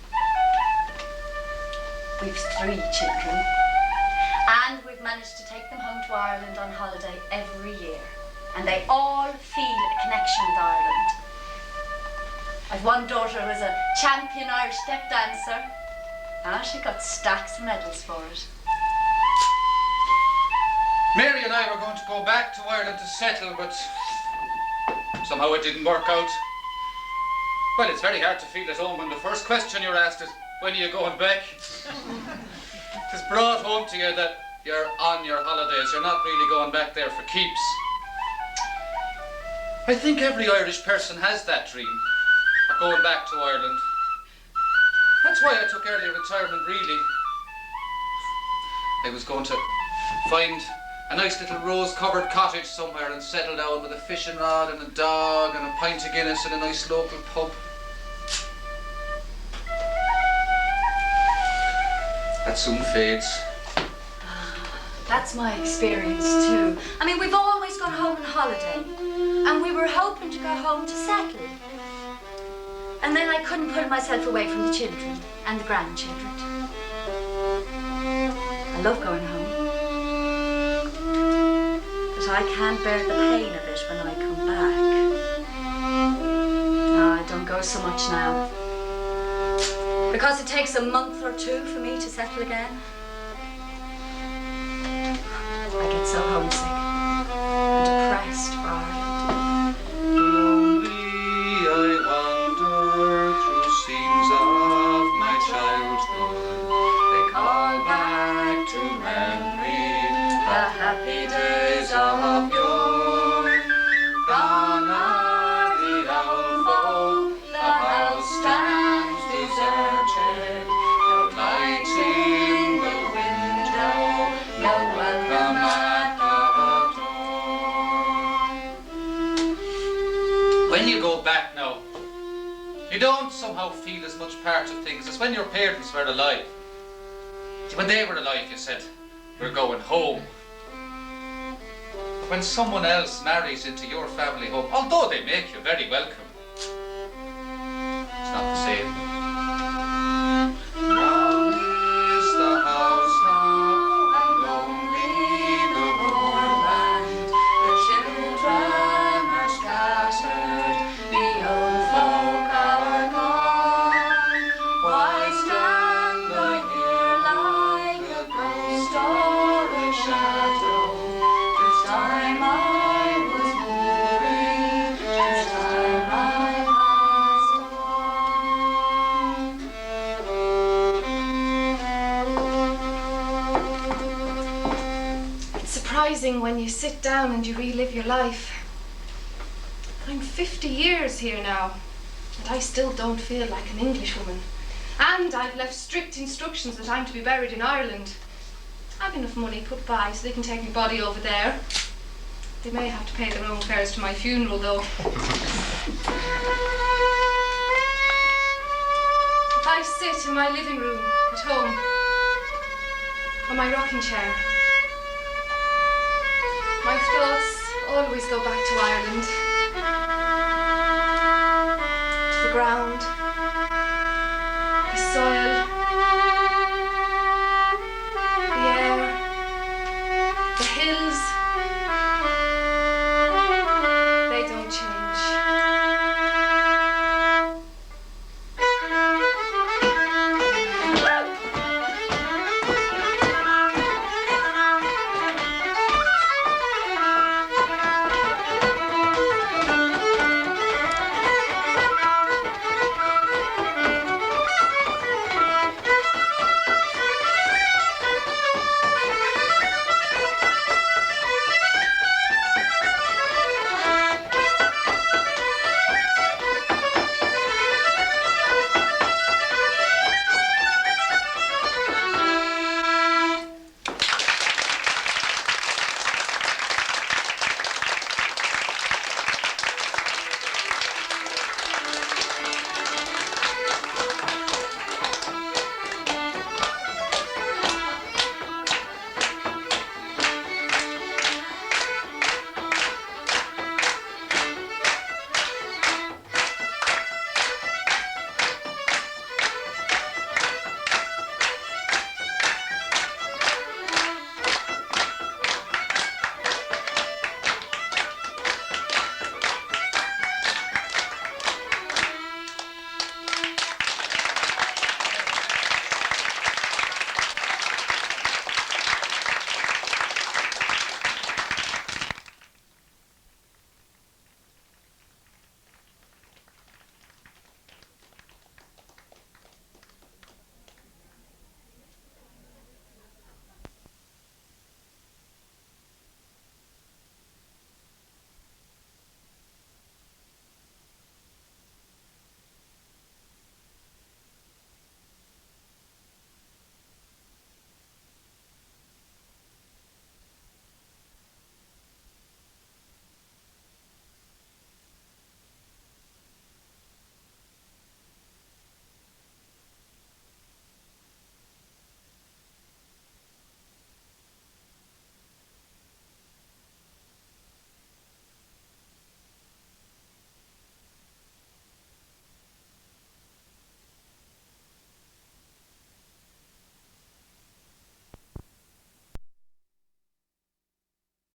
We've 3 children, and we've managed to take them home to Ireland on holiday every year, and they all feel a connection with Ireland. I've one daughter who was a champion Irish step dancer. She got stacks of medals for it. Mary and I were going to go back to Ireland to settle, but somehow it didn't work out. Well, it's very hard to feel at home when the first question you're asked is, when are you going back? It's brought home to you that you're on your holidays. You're not really going back there for keeps. I think every Irish person has that dream of going back to Ireland. That's why I took early retirement, really. I was going to find a nice little rose-covered cottage somewhere and settle down with a fishing rod and a dog and a pint of Guinness in a nice local pub. That soon fades. That's my experience too. I mean, we've always gone home on holiday, and we were hoping to go home to settle. And then I couldn't pull myself away from the children and the grandchildren. I love going home, but I can't bear the pain of it when I come back. No, I don't go so much now. Because it takes a month or 2 for me to settle again. I get so homesick and depressed for Ireland. Lonely I wander through scenes of my childhood. They call back to memory the happy days of yore. Gone are the old folk, the house stands deserted, no light in the window, no welcome at the door. When you go back now, you don't somehow feel as much part of things as when your parents were alive. When they were alive, you said, we're going home. But when someone else marries into your family home, although they make you very welcome, it's not the same. Long is the house now, and lonely the moorland. The children are scattered, the old folk are gone. Why stand I here like a ghost or a shadow? 'Tis time I was moving, 'tis time I passed on. It's surprising when you sit down and you relive your life. I'm 50 years here now, and I still don't feel like an Englishwoman. And I've left strict instructions that I'm to be buried in Ireland. I've enough money put by so they can take my body over there. They may have to pay their own fares to my funeral, though. If I sit in my living room at home, on my rocking chair, my thoughts always go back to Ireland, to the ground,